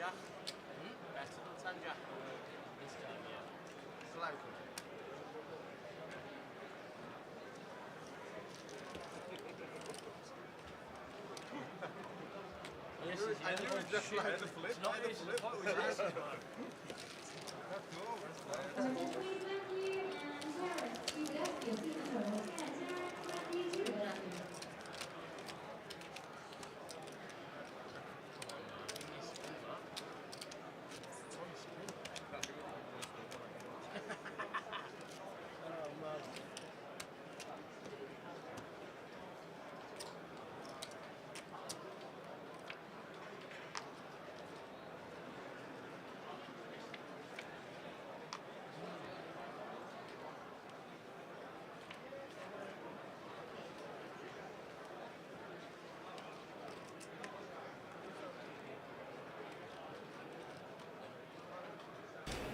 Jack? Better than 10 Jack? This time, yeah. Slightly. Yes, I knew it just like the flip. it's not easy to put with this.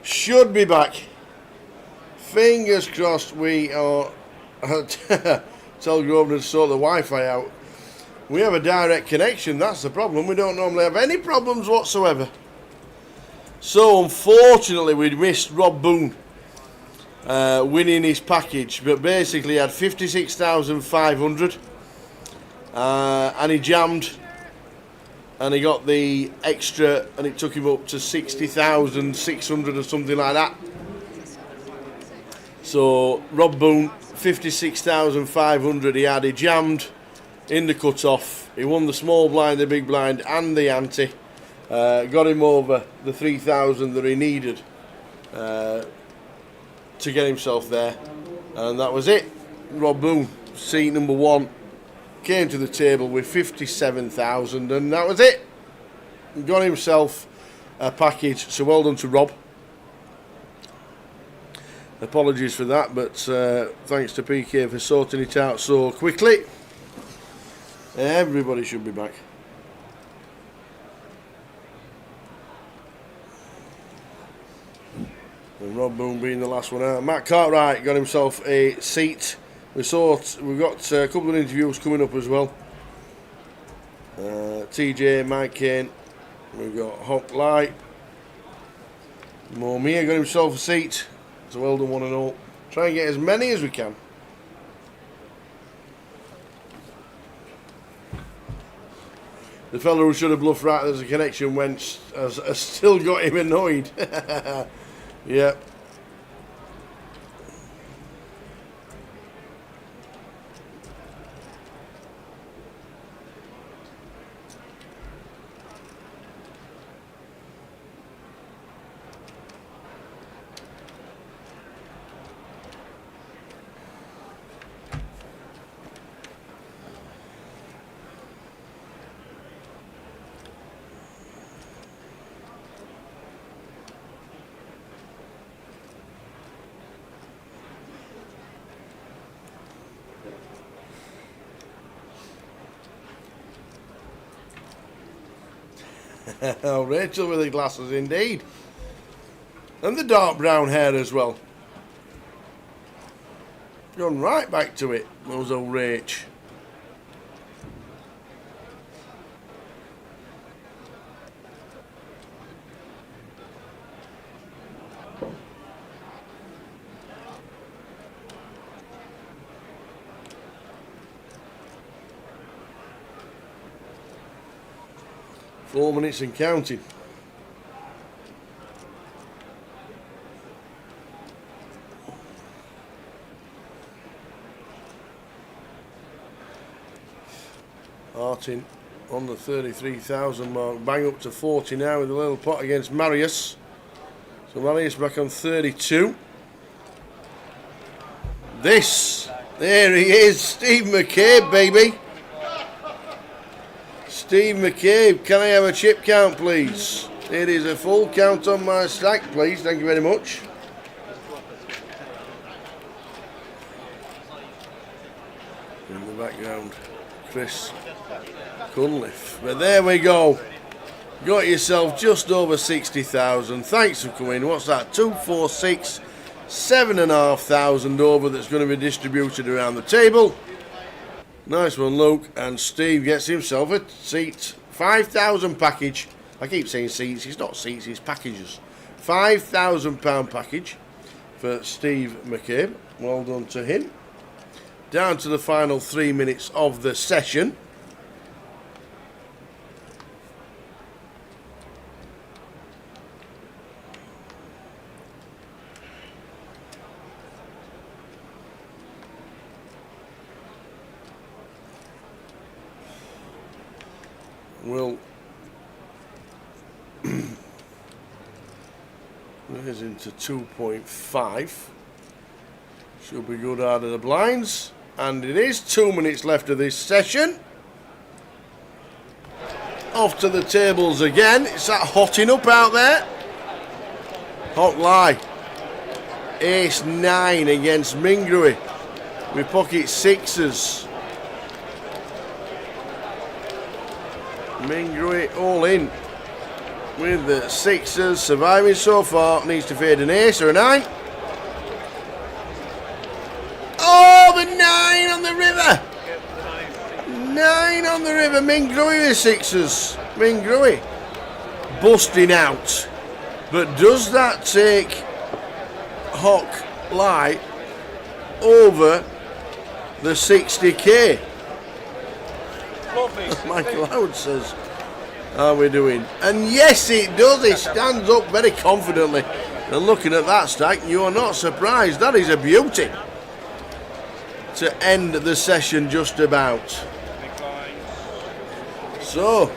Should be back. Fingers crossed we are. Tell Grosvenor to sort the Wi-Fi out. We have a direct connection, that's the problem. We don't normally have any problems whatsoever. So unfortunately we missed Rob Boone winning his package, but basically he had 56,500 and he jammed and he got the extra and it took him up to 60,600 or something like that. So Rob Boone, 56,500 he jammed in the cut-off. He won the small blind, the big blind and the ante. Got him over the 3,000 that he needed to get himself there. And that was it. Rob Boone, seat number one, came to the table with 57,000 and that was it. Got himself a package, so well done to Rob. Apologies for that, but thanks to PK for sorting it out so quickly. Everybody should be back. And Rob Boone being the last one out. Matt Cartwright got himself a seat. We've got a couple of interviews coming up as well. TJ, Mike Kane. We've got Hawk Light. Momia got himself a seat. So well done one and all. Try and get as many as we can. The fellow who should have bluffed right as the connection went has still got him annoyed. Yeah. Oh, Rachel with the glasses indeed. And the dark brown hair as well. Gone right back to it, those old Rach. Four minutes and counting. Martin on the 33,000 mark, bang up to 40 now with a little pot against Marius. So Marius back on 32. There he is, Steve McCabe, baby. Steve McCabe, can I have a chip count, please? It is a full count on my stack, please. Thank you very much. In the background, Chris Cunliffe. But there we go. Got yourself just over 60,000. Thanks for coming. What's that? 246, 7,500 over that's going to be distributed around the table. Nice one, Luke. And Steve gets himself a seat. 5,000 package. I keep saying seats, it's not seats, it's packages. £5,000 package for Steve McCabe. Well done to him. Down to the final 3 minutes of the session. Well, there's into 2.5. Should be good out of the blinds. And it is 2 minutes left of this session. Off to the tables again. It's that hotting up out there. Hot lie. Ace 9 against Mingrui with pocket sixes. Mingrui all in with the sixes, surviving so far. Needs to fade an ace or a 9. Oh, the 9 on the river! 9 on the river. Mingrui with sixes. Mingrui busting out. But does that take Hawk Light over the 60k? Michael Howard says, how are we doing? And yes, it does. It stands up very confidently. And looking at that stack, you are not surprised. That is a beauty to end the session just about. So,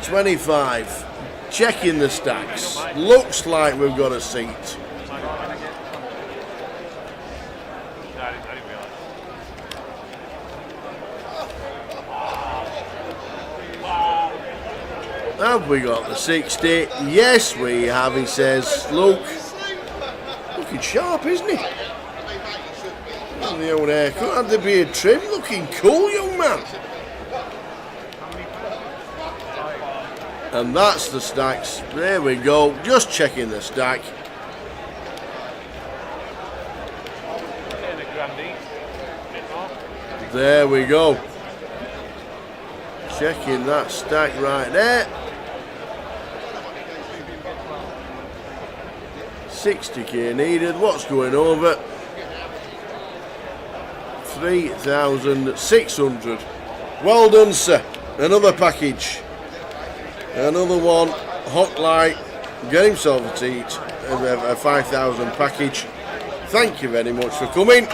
25. Checking the stacks. Looks like we've got a seat. Have we got the 60? Yes, we have, he says. Look, looking sharp, isn't he? And the old haircut and the beard trim, looking cool, young man. And that's the stacks. There we go. Just checking the stack. There we go. Checking that stack right there. 60k needed. What's going over? 3,600. Well done, sir. Another package. Another one. Hot light. Get himself a seat. A 5,000 package. Thank you very much for coming.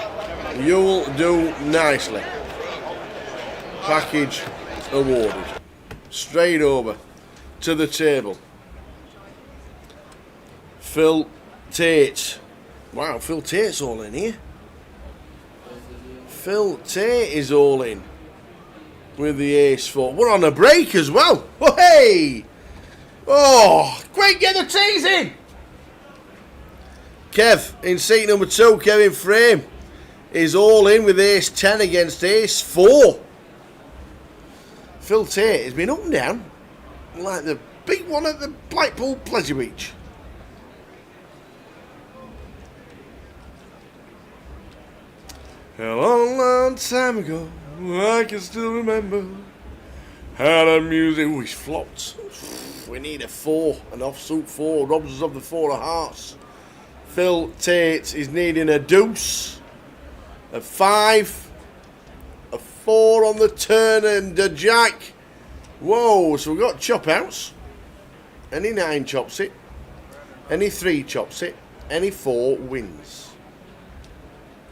You'll do nicely. Package awarded. Straight over to the table. Phil Tate. Wow, Phil Tate's all in here. Phil Tate is all in with the ace 4. We're on a break as well. Oh, hey! Oh, quick, get the tees in! Kev in seat number 2, Kevin Frame, is all in with ace 10 against ace 4. Phil Tate has been up and down like the big one at the Blackpool Pleasure Beach. A long, long time ago, I can still remember how the music. Oh, he's flopped. We need a 4, an offsuit 4. Robs us of the 4 of hearts. Phil Tate is needing a deuce, a 5, a 4 on the turn, and a jack. Whoa, so we've got chop outs. Any 9 chops it, any 3 chops it, any 4 wins.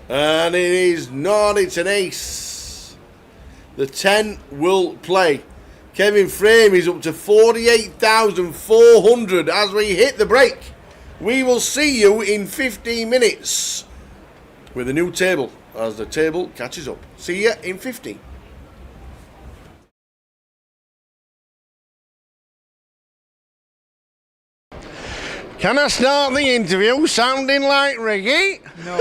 And it is not, it's an ace. The 10 will play. Kevin Frame is up to 48,400 as we hit the break. We will see you in 15 minutes with a new table as the table catches up. See you in 15. Can I start the interview sounding like Ricky? No.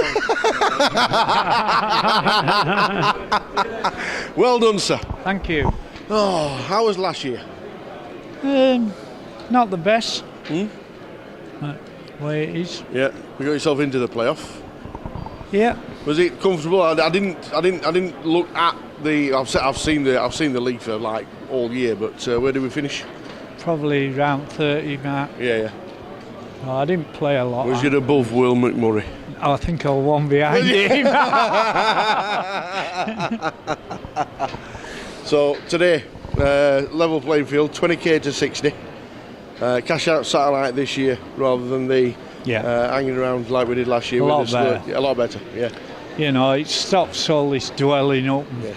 Well done, sir. Thank you. Oh, how was last year? Not the best. Hmm? Way it is. Yeah, you got yourself into the playoff. Yeah. Was it comfortable? I didn't look at the. I've seen the league for like all year, but where did we finish? probably around 30 mark. Yeah. No, I didn't play a lot. Was you above Will McMurray? I think I was one behind him. So today, level playing field, 20k to 60. Cash out satellite this year rather than the hanging around like we did last year. A lot with the better. A lot better, yeah. You know, it stops all this dwelling up and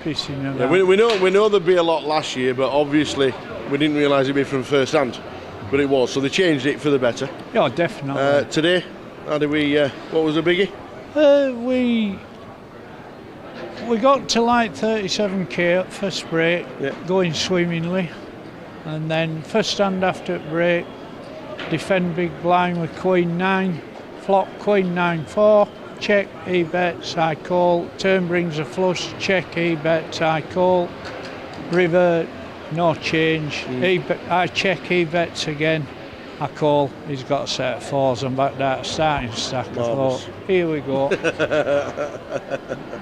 pissing about. Yeah, we know there'd be a lot last year, but obviously we didn't realise it'd be from first hand. But it was, so they changed it for the better. Yeah, definitely. Today, how did we? What was the biggie? We got to like 37k at first break, Yeah. going swimmingly, and then first hand after break, defend big blind with Queen 9, flop Queen 9-4, check, he bets, I call, turn brings a flush, check, he bets, I call, river, no change, I check, he bets again, I call, he's got a set of fours and back that starting stack. I thought, here we go.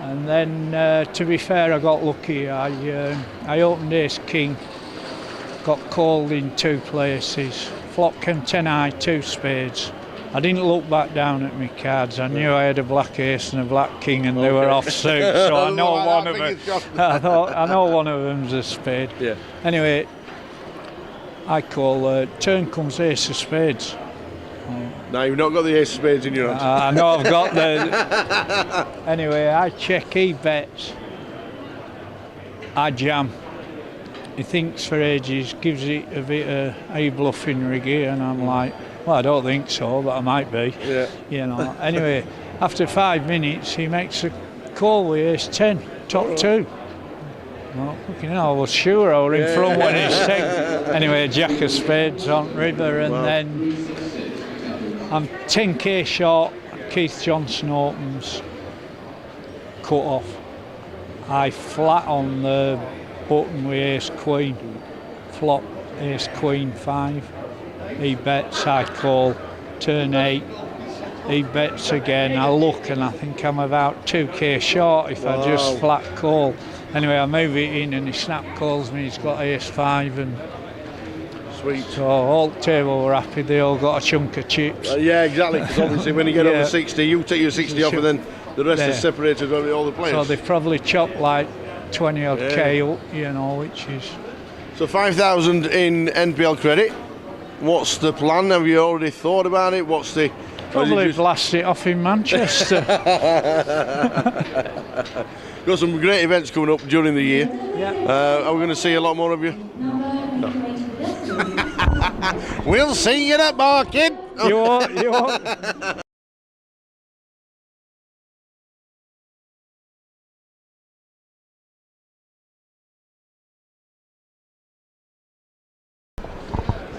And then, to be fair, I got lucky. I opened ace king, got called in 2 places. Flop came 10-high, 2 spades. I didn't look back down at my cards. I knew I had a black ace and a black king, and they were off suit. So I know one of them. I know one of them's a spade. Yeah. Anyway, I call. Turn comes ace of spades. No, you've not got the ace of spades in your hand. I know I've got the. Anyway, I check. He bets. I jam. He thinks for ages, gives it a bit of a bluffing riggy, and I'm like, well, I don't think so, but I might be. Yeah. You know. Anyway, after 5 minutes, he makes a call with ace 10, top 2. Well, fucking hell, I was sure I were in front when he said. Anyway, jack of spades on river, and then I'm 10k short. Keith Johnson opens, cut off. I flat on the button with ace queen, flop ace queen 5. He bets, I call, turn 8. He bets again. I look and I think I'm about 2k short if I just flat call. Anyway, I move it in and he snap calls me. He's got ace 5 and Sweet. so all the table were happy. They all got a chunk of chips. Yeah, exactly. Because obviously when you get over 60, you take your 60 off, and then the rest is separated with all the players. So they've probably chopped like 20 odd K up, you know, which is. So 5,000 in NPL credit. What's the plan? Have you already thought about it? What's the? Probably blast it off in Manchester. Got some great events coming up during the year. Yeah. Are we going to see a lot more of you? No. We'll see you at Barking. You won't.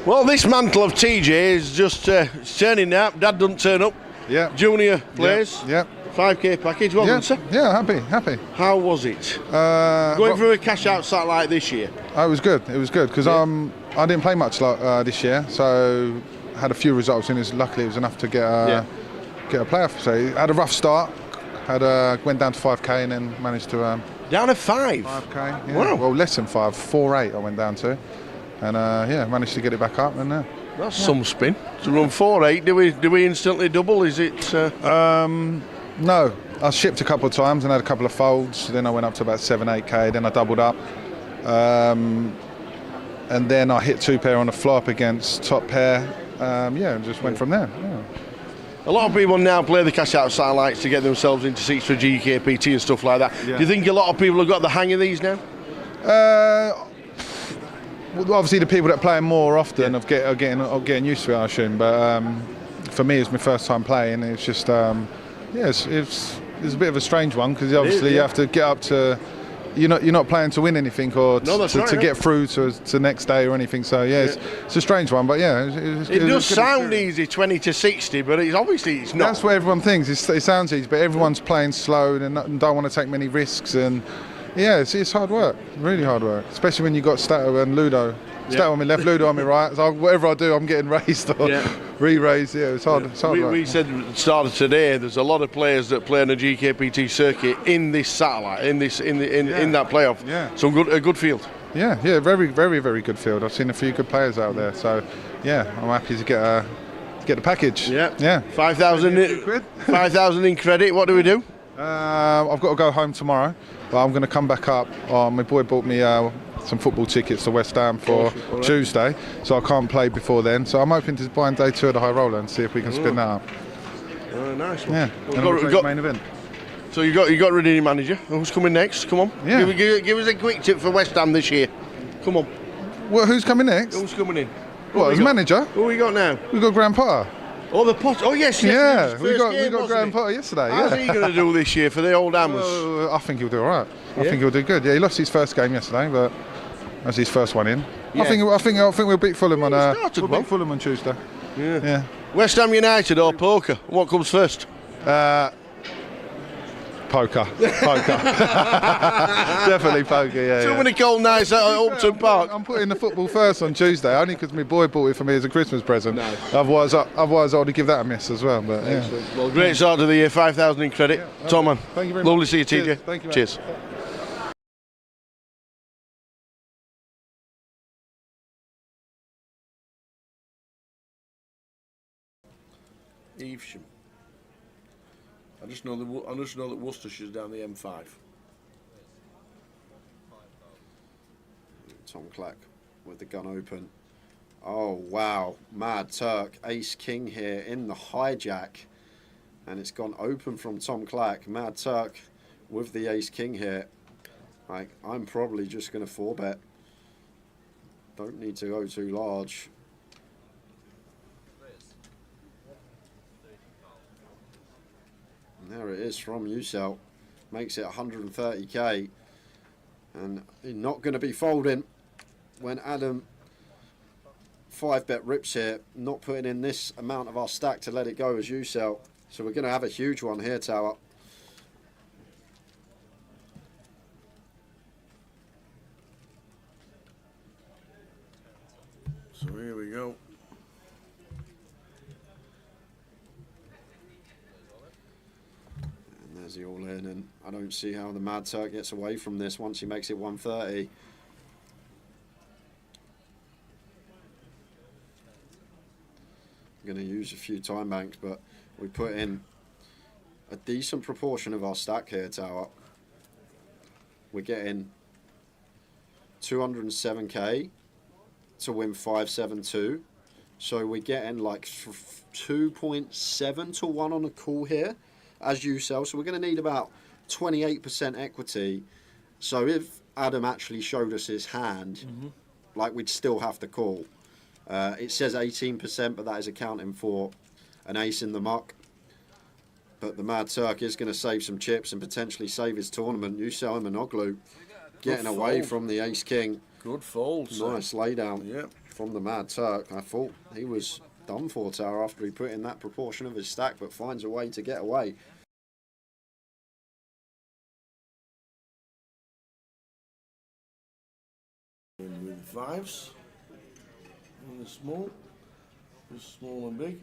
Well, this mantle of TJ is just turning now. Dad doesn't turn up. Yeah. Junior plays. Yeah. 5k package. Well done, sir. Yeah, happy. How was it? Going through a cash out satellite this year? It was good because I didn't play much this year, so had a few results in. Luckily, it was enough to get a playoff. So had a rough start. Went down to 5k and then managed to Down to 5. 5k. Yeah. Wow. Well, less than 5, 4.8 I went down to, and managed to get it back up. And That's some spin. To run 4.8, do we instantly double? Is it? No, I shipped a couple of times and had a couple of folds. Then I went up to about 7, 8k. Then I doubled up, and then I hit 2 pair on the flop against top pair. And just went from there. Yeah. A lot of people now play the cash out satellites to get themselves into seats for GKPT and stuff like that. Yeah. Do you think a lot of people have got the hang of these now? Well, obviously, the people that play them more often are getting used to it, I assume. But for me, it's my first time playing. It's just it's a bit of a strange one because obviously you have to get up to. You're not playing to win anything or to get through to the next day or anything. So it's a strange one, but it does sound easy, 20 to 60, but it's not. That's what everyone thinks. It sounds easy, but everyone's playing slow and don't want to take many risks. And it's hard work, really hard work, especially when you got Stato and Ludo. Stato on my left, Ludo on my right. So whatever I do, I'm getting raised or re-raised. Yeah, it's hard. It's hard work. We said at the start of today, there's a lot of players that play on a GKPT circuit in this satellite, in that playoff. Yeah. So a good field. Yeah, very, very, very good field. I've seen a few good players out there, so yeah, I'm happy to get the package. Yeah. 5,000 in credit. What do we do? I've got to go home tomorrow, but I'm going to come back up. My boy bought me some football tickets to West Ham for Tuesday, so I can't play before then. So I'm hoping to buy on day 2 of the High Roller and see if we can spin that up. Oh, nice one. Yeah, We've and got the main event. So you got rid of your manager. Who's coming next? Come on. Yeah. Give us a quick tip for West Ham this year. Come on. Well, who's coming next? Who's coming in? What, as manager? Who we got now? We've got Graham Potter. Oh, the Potter. Oh, yes. Yeah, we got Graham Potter yesterday. How's he going to do this year for the old Hammers? I think he'll do all right. I think he'll do good. Yeah, he lost his first game yesterday, but that's his first one in. Yeah. I think we'll beat Fulham on. Started well. Beat Fulham on Tuesday. Yeah. West Ham United or poker? What comes first? Poker. Definitely poker. Yeah. Too many cold nights at Upton Park. I'm putting the football first on Tuesday, only because my boy bought it for me as a Christmas present. Nice. Otherwise, I would give that a miss as well. But yeah. Well, great start to the year. 5,000 in credit. Tom, man. Thank you very Lovely much. to see you, TJ. Cheers. Thank you, mate. Cheers. Evesham. I just know that Worcestershire's down the M5. Tom Clack with the gun open. Oh wow, Mad Turk, Ace King here in the hijack, and it's gone open from Tom Clack. Mad Turk with the Ace King here. I'm probably just going to 4-bet. Don't need to go too large. And there it is from Usel. Makes it 130k. And he's not going to be folding when Adam 5-bet rips here. Not putting in this amount of our stack to let it go as Usel. So we're going to have a huge one here, Tower. So here we go. And there's the all in, and I don't see how the Mad Turk gets away from this once he makes it 130. I'm going to use a few time banks, but we put in a decent proportion of our stack here, Tower. We're getting 207k to win 572, so we're getting like 2.7 to 1 on a call here as you sell. So we're going to need about 28% equity. So if Adam actually showed us his hand, like, we'd still have to call. It says 18%, but that is accounting for an ace in the muck. But the Mad Turk is going to save some chips and potentially save his tournament. You sell him an Oglu, getting away from the Ace King. Good fold. Nice laydown Yep. from the Mad Turk. I thought he was done for, Tower, after he put in that proportion of his stack, but finds a way to get away. With fives. And the small. Just small and big.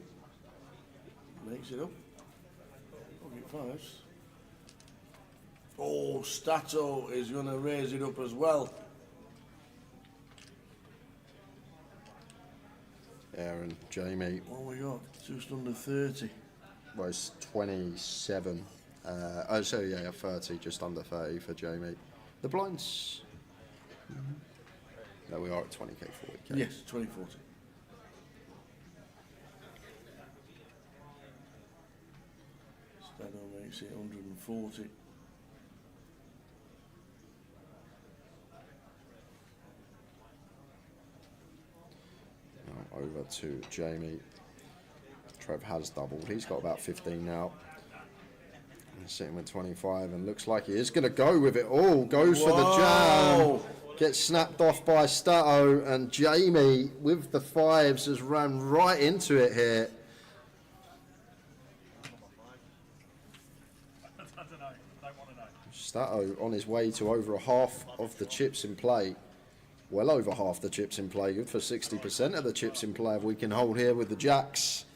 Makes it up. Pocket fives. Oh, Stato is going to raise it up as well. Aaron, Jamie. What we got? Just under 30. Was 27. Oh, so yeah, 30, just under 30 for Jamie. The blinds. No, we are at 20k, 40k. Yes, 2040. Stato makes it 140. Now over to Jamie. Trev has doubled. He's got about 15 now. He's sitting with 25 and looks like he is going to go with it all. Goes for the jam. Gets snapped off by Stato, and Jamie with the fives has ran right into it here. Stato on his way to over half of the chips in play. Well over half the chips in play. Good for 60% of the chips in play if we can hold here with the jacks.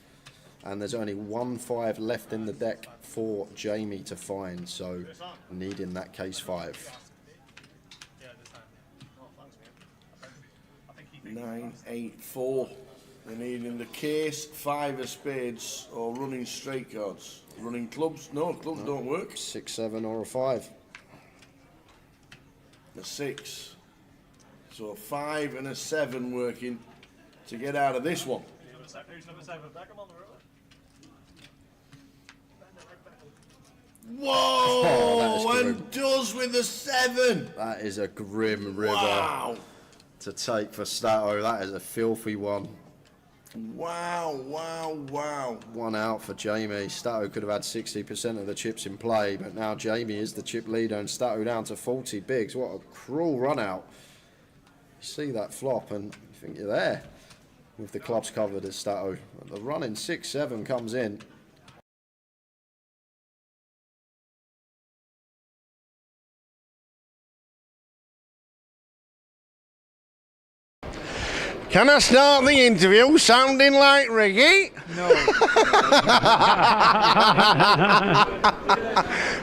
And there's only 1-5 left in the deck for Jamie to find, so needing that case 5. 9, 8, 4. They're needing the case, 5 of spades, or running straight cards. Running clubs? No, clubs don't work. 6, 7, or a 5. A 6. So a 5 and a 7 working to get out of this one. Who's number 7? Back him on the road. Whoa! that is And does with the 7. That is a grim river Wow! to take for Stato. That is a filthy one. Wow! Wow! Wow! 1 out for Jamie. Stato could have had 60% of the chips in play, but now Jamie is the chip leader and Stato down to 40 bigs. What a cruel run out. You see that flop and you think you're there with the clubs covered as Stato. The run in 6-7 comes in. Can I start the interview sounding like Ricky? No.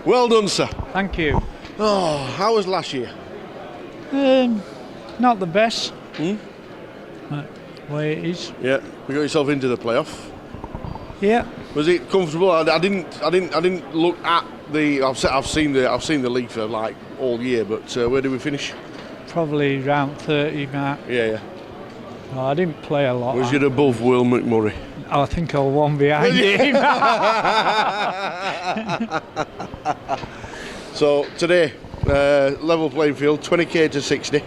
Well done, sir. Thank you. Oh, how was last year? Not the best. But way it is. Yeah, you got yourself into the playoff. Yeah. Was it comfortable? I didn't look at the. I've seen the league for like all year, but where did we finish? Probably around 30 mark. Yeah. No, I didn't play a lot. Was it above Will McMurray? I think I was one behind him. So today, level playing field, 20k to 60.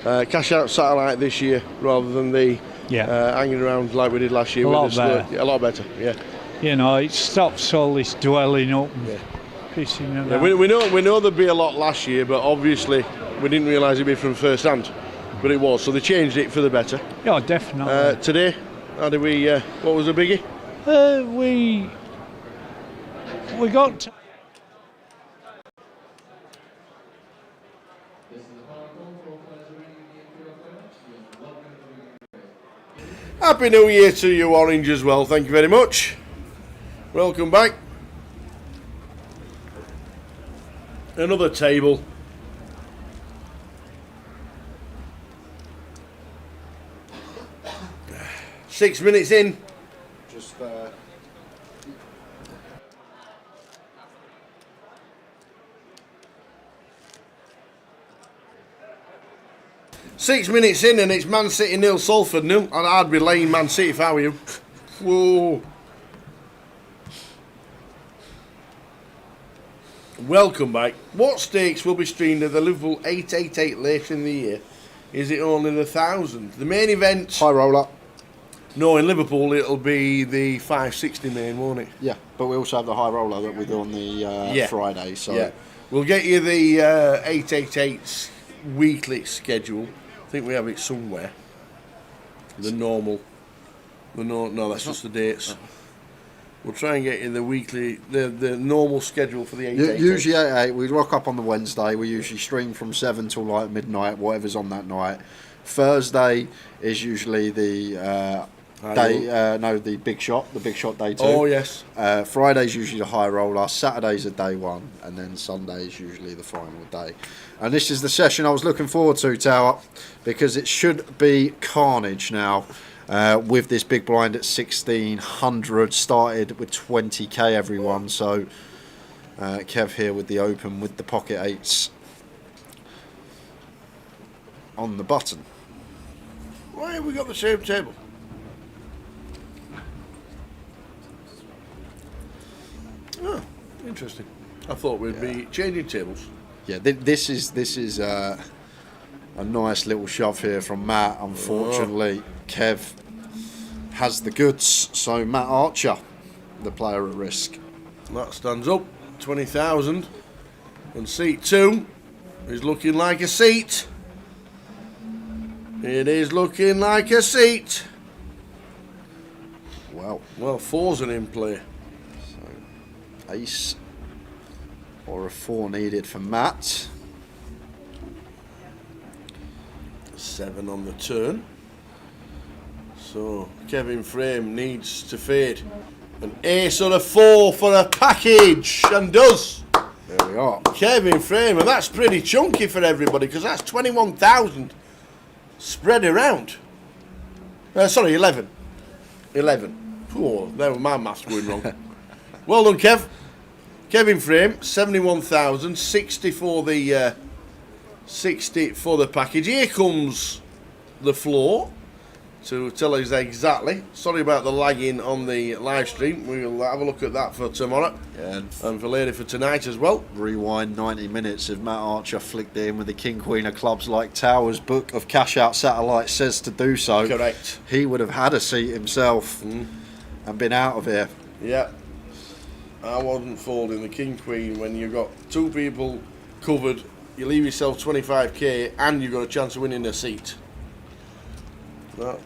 Cash out satellite this year rather than the hanging around like we did last year. A lot better. A lot better, yeah. You know, it stops all this dwelling up and pissing around. Yeah, we know there'd be a lot last year, but obviously we didn't realise it'd be from first hand. But it was, so they changed it for the better. Yeah, definitely. Today, how did we? What was the biggie? We got. Happy New Year to you, Orange, as well. Thank you very much. Welcome back. Another table. Six minutes in. Just 6 minutes in and it's Man City 0, Salford 0. I'd be laying Man City if I were you. Whoa. Welcome back. What stakes will be streamed at the Liverpool 888 later in the year? Is it only the 1,000? The main event... high roller. No, in Liverpool it'll be the 560 main, won't it? Yeah, but we also have the high roller that we do on the Friday. So yeah. We'll get you the 888's weekly schedule. I think we have it somewhere. The normal. No, that's just the dates. We'll try and get you the weekly, the normal schedule for the 888. Usually 8 we rock up on the Wednesday. We usually stream from 7 till like midnight, whatever's on that night. Thursday is usually the the big shot, day 2. Oh yes. Friday's usually the high roller. Saturday's a day 1, and then Sunday's usually the final day. And this is the session I was looking forward to, Tower, because it should be carnage now. With this big blind at 1,600, started with 20k everyone. So Kev here with the open with the pocket 8s on the button. Why have we got the same table? Oh, interesting. I thought we'd be changing tables. Yeah, this is a nice little shove here from Matt. Unfortunately, Kev has the goods, so Matt Archer, the player at risk. That stands up, 20,000, and seat 2 is looking like a seat. It is looking like a seat. Well, 4's an in play. So, ace or a 4 needed for Matt. 7 on the turn. So Kevin Frame needs to fade. An ace or a 4 for a package, and does. There we are. Kevin Frame, and that's pretty chunky for everybody because that's 21,000. spread around. Sorry, 11. 11. Oh, there were my maths going wrong. Well done, Kev. Kevin Frame, 71,000, 60 for the 60 for the package. Here comes the floor to tell us exactly. Sorry about the lagging on the live stream. We'll have a look at that for tomorrow. Yeah, And for later for tonight as well. rewind 90 minutes if Matt Archer flicked it in with the King Queen of Clubs like Towers' book of Cash Out Satellite says to do so. Correct. He would have had a seat himself and been out of here. Yeah. I wasn't folding the King Queen when you've got two people covered, you leave yourself 25k and you've got a chance of winning a seat. That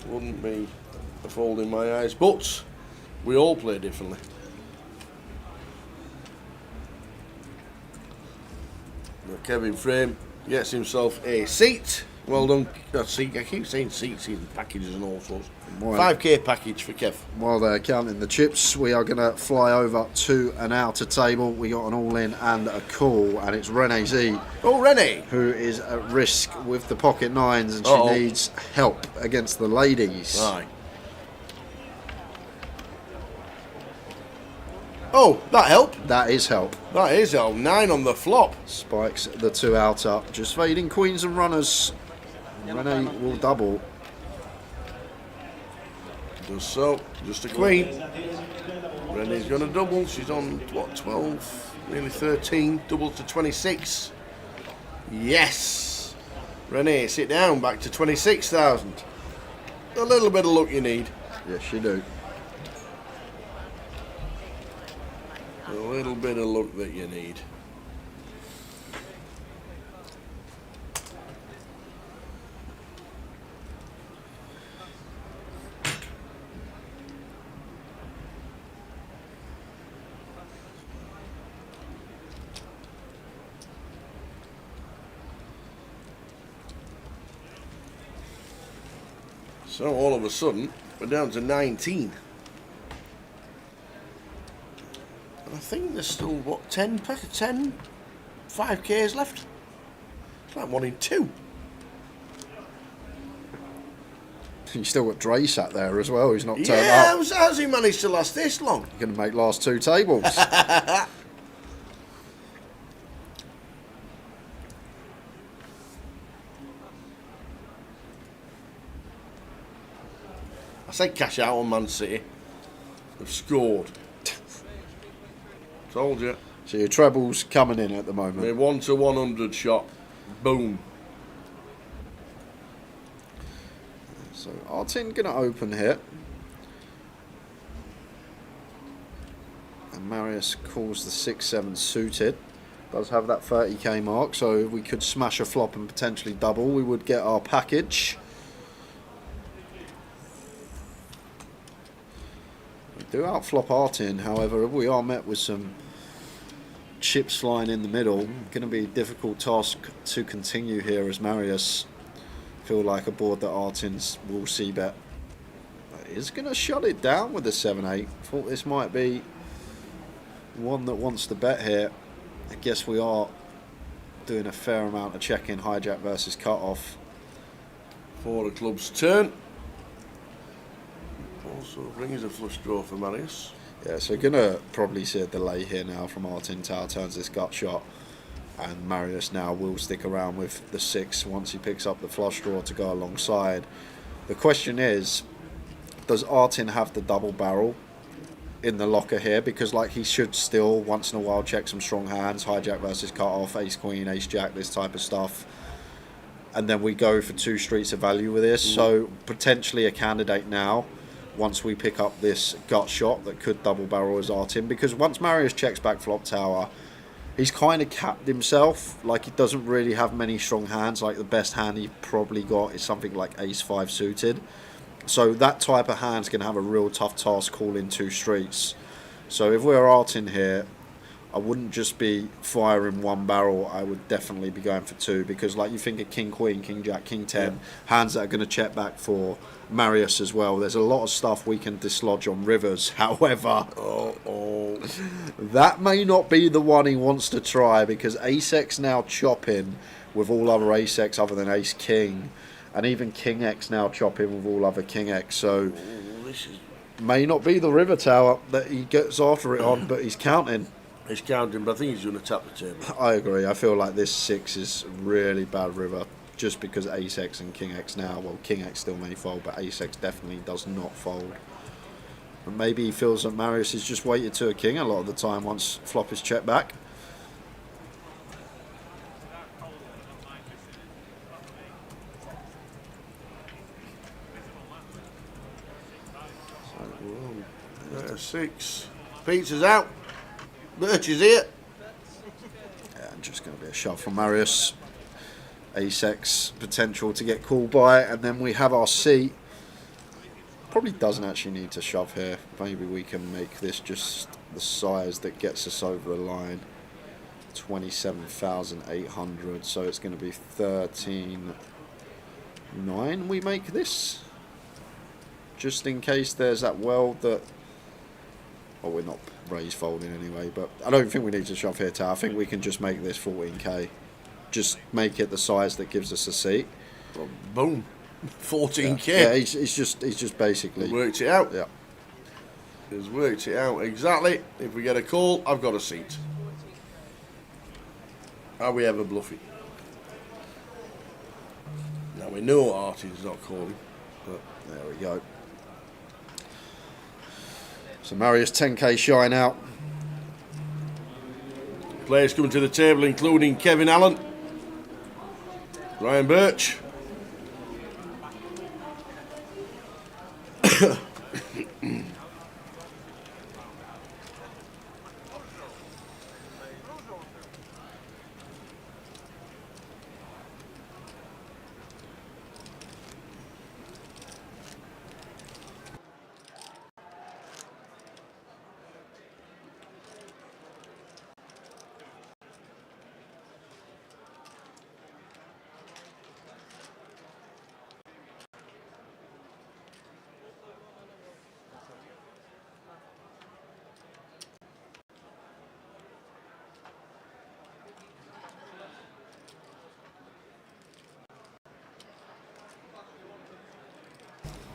wouldn't be a fold in my eyes, but we all play differently. But Kevin Frame gets himself a seat. Well done. Seat. I keep saying seats and packages and all sorts. 5k package for Kev. While they're counting the chips, we are going to fly over to an outer table. We got an all-in and a call, and it's Renee Z. Oh, Renee. Who is at risk with the pocket nines, and she needs help against the ladies. Aye. Oh, that helped. That is help. That is help. 9 on the flop. Spikes the two outer. Just fading queens and runners. Renee will double. Just so. Just a queen. Renee's going to double. She's on, what, 12? Nearly 13. Doubles to 26. Yes. Renee, sit down. Back to 26,000. A little bit of luck you need. Yes, you do. A little bit of luck that you need. So all of a sudden, we're down to 19. I think there's still, what, 10 5Ks left? It's like 1 in 2. You still got Dre sat there as well, who's not turned Yeah, up. how's he managed to last this long? You're going to make last two tables. I said cash out on Man City. They've scored. Told you. So your treble's coming in at the moment. A 1 to 100 shot. Boom. So Artin going to open here. And Marius calls the 6-7 suited. Does have that 30k mark, so if we could smash a flop and potentially double, we would get our package. We do outflop Artin, however, if we are met with some chips flying in the middle, going to be a difficult task to continue here as Marius feel like a board that Artins will see bet. Is going to shut it down with the 7-8. Thought this might be one that wants to bet here. I guess we are doing a fair amount of checking hijack versus cut off. For the club's turn. Also brings a flush draw for Marius. Yeah, so gonna probably see a delay here now from Artin. Tower turns this gut shot, and Marius now will stick around with the 6 once he picks up the flush draw to go alongside. The question is, does Artin have the double barrel in the locker here? Because like he should still once in a while check some strong hands, hijack versus cut off, ace queen, ace jack, this type of stuff, and then we go for 2 streets of value with this. So potentially a candidate now once we pick up this gut shot that could double barrel as Artin, because once Marius checks back flop tower, he's kind of capped himself. Like he doesn't really have many strong hands. Like the best hand he probably got is something like ace 5 suited. So that type of hand's going to have a real tough task calling 2 streets. So if we're Artin here, I wouldn't just be firing 1 barrel. I would definitely be going for 2, because like you think of king queen, king jack, king 10, hands that are going to check back for Marius as well. There's a lot of stuff we can dislodge on rivers. However, that may not be the one he wants to try, because ace x now chopping with all other ace-X other than ace-king, and even king-X now chop in with all other king-X. So This is may not be the river tower that he gets after it on, but he's counting. He's counting, but I think he's going to tap the table. I agree. I feel like this 6 is really bad river, just because ace-X and king-X now. Well, king-X still may fold, but ace-X definitely does not fold. And maybe he feels that Marius has just waited to a king a lot of the time once flop is checked back. Six. Pizza's out. Birch is here. Yeah, just going to be a shove from Marius. Ace-X potential to get called by, and then we have our seat. Probably doesn't actually need to shove here. Maybe we can make this just the size that gets us over the line. 27,800, so it's going to be 13.9 we make this. Just in case there's that world that... Well, we're not raise folding anyway, but I don't think we need to shove here, Tao. I think we can just make this 14k. Just make it the size that gives us a seat. Well, boom. 14k. Yeah, he's just basically... Worked it out. Yeah. He's worked it out exactly. If we get a call, I've got a seat. Are we ever bluffing? Now we know Artie's not calling, but there we go. So Marius 10k shy now. players coming to the table, including Kevin Allen, Ryan Birch.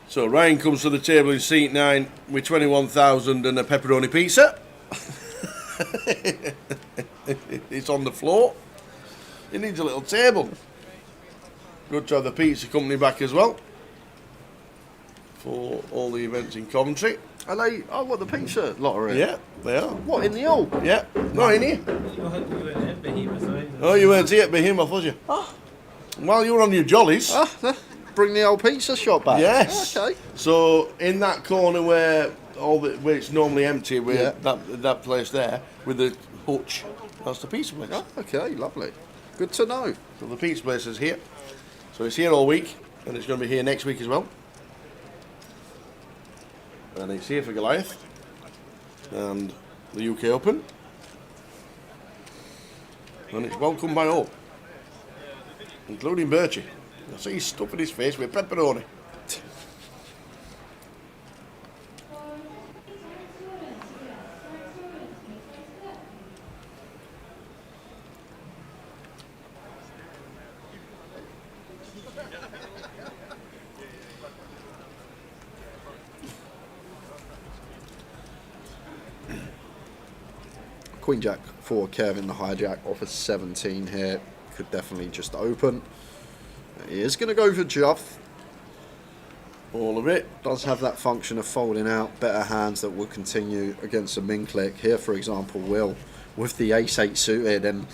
So Ryan comes to the table in seat 9 with 21,000 and a pepperoni pizza. It's on the floor. He needs a little table. Good to have the pizza company back as well for all the events in Coventry. Are they? Oh, what, the pizza lottery? Yeah, they are. What, in the hall? Yeah, not in here. Oh, you weren't here at Behemoth, was you? Oh. While you were on your jollies. Bring the old pizza shop back. Yes. Okay. So in that corner where where it's normally empty, where Yeah. that place there with the hutch, that's the pizza place. Oh, okay, lovely. Good to know. So the pizza place is here. So it's here all week, and it's going to be here next week as well. And it's here for Goliath and the UK Open, and it's welcomed by all, including Birchie. I see he's stuffing his face with pepperoni. Queen Jack for Kevin, the hijack offers 17 here. Could definitely just open. He is going to go for Juff. All of it. Does have that function of folding out better hands that will continue against a min click. Here, for example, Will with the ace-8 suited, and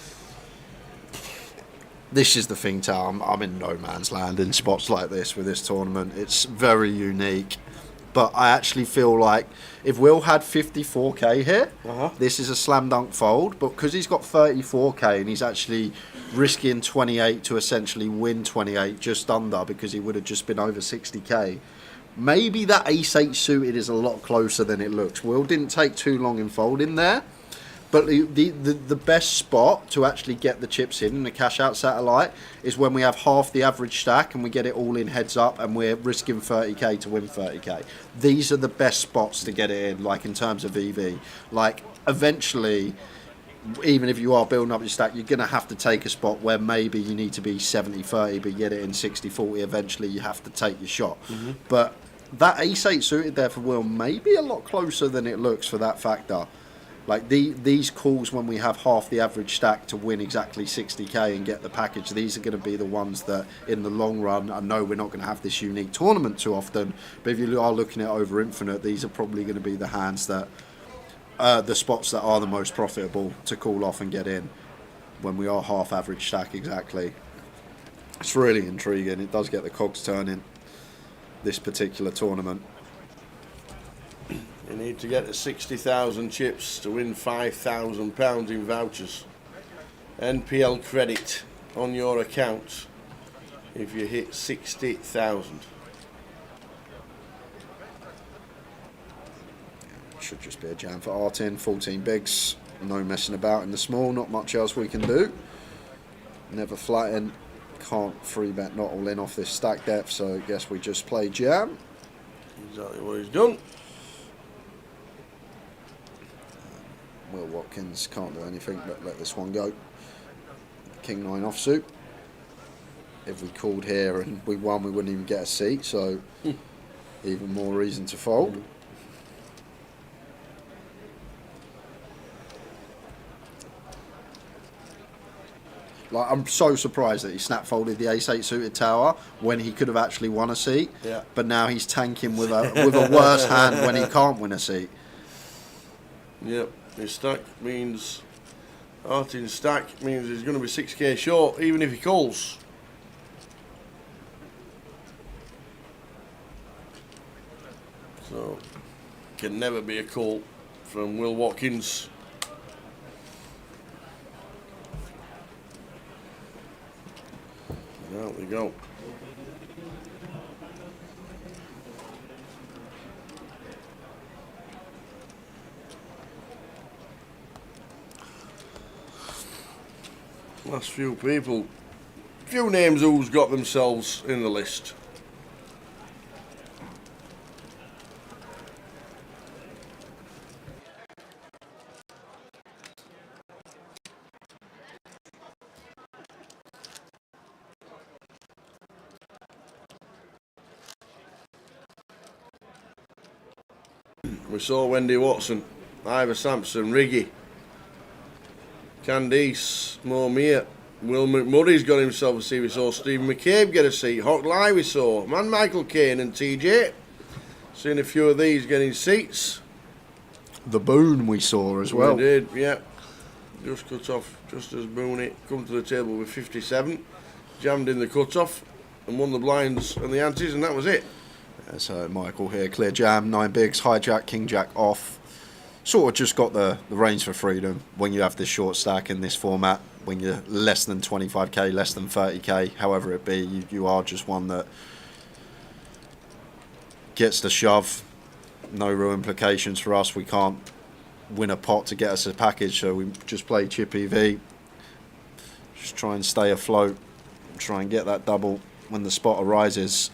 this is the thing, Tal. I'm in no man's land in spots like this with this tournament. It's very unique. But I actually feel like if Will had 54k here, this is a slam dunk fold. But because he's got 34k and he's actually risking 28 to essentially win 28 just under, because he would have just been over 60k, maybe that ace-8 suited is a lot closer than it looks. Will didn't take too long in folding there. But the best spot to actually get the chips in the cash out satellite is when we have half the average stack and we get it all in heads up and we're risking 30k to win 30k. These are the best spots to get it in, like in terms of EV. Like eventually even if you are building up your stack, you're going to have to take a spot where maybe you need to be 70-30, but get it in 60-40. Eventually, you have to take your shot. But that ace-8 suited there for Will may be a lot closer than it looks for that factor. Like these calls when we have half the average stack to win exactly 60k and get the package, these are going to be the ones that in the long run, I know we're not going to have this unique tournament too often, but if you are looking at over infinite, these are probably going to be the hands that, the spots that are the most profitable to call off and get in when we are half average stack exactly. It's really intriguing. It does get the cogs turning, this particular tournament. You need to get to 60,000 chips to win £5,000 in vouchers. NPL credit on your account if you hit 60,000. Should just be a jam for Artin, 14 bigs, no messing about in the small, not much else we can do. Never flatten, can't free bet not all in off this stack depth, so I guess we just play jam. Exactly what he's done. Will Watkins can't do anything but let this one go. King 9 offsuit. If we called here and we won, we wouldn't even get a seat, so even more reason to fold. Like, I'm so surprised that he snap folded the ace-8 suited tower when he could have actually won a seat. Yeah. But now he's tanking with a worse hand when he can't win a seat. Yep, his stack means, Artin's stack means he's going to be 6k short, even if he calls. So, can never be a call from Will Watkins. And out we go. Last few people. Few names who's got themselves in the list. We saw Wendy Watson, Ivor Sampson, Riggy, Candice, Moore, Will McMurray's got himself a seat. We saw Stephen McCabe get a seat. Hawk Lai we saw. Man Michael Caine and TJ. Seen a few of these getting seats. The Boone we saw as well. We did, yeah. Just cut off, just as Boone come to the table with 57. Jammed in the cut-off and won the blinds and the antes, and that was it. So Michael here, clear jam, 9 bigs, hijack, king jack off. Sort of just got the reins for freedom when you have this short stack in this format. When you're less than 25k, less than 30k, however it be, you are just one that gets the shove. No real implications for us. We can't win a pot to get us a package, so we just play chip EV. Just try and stay afloat. Try and get that double when the spot arises.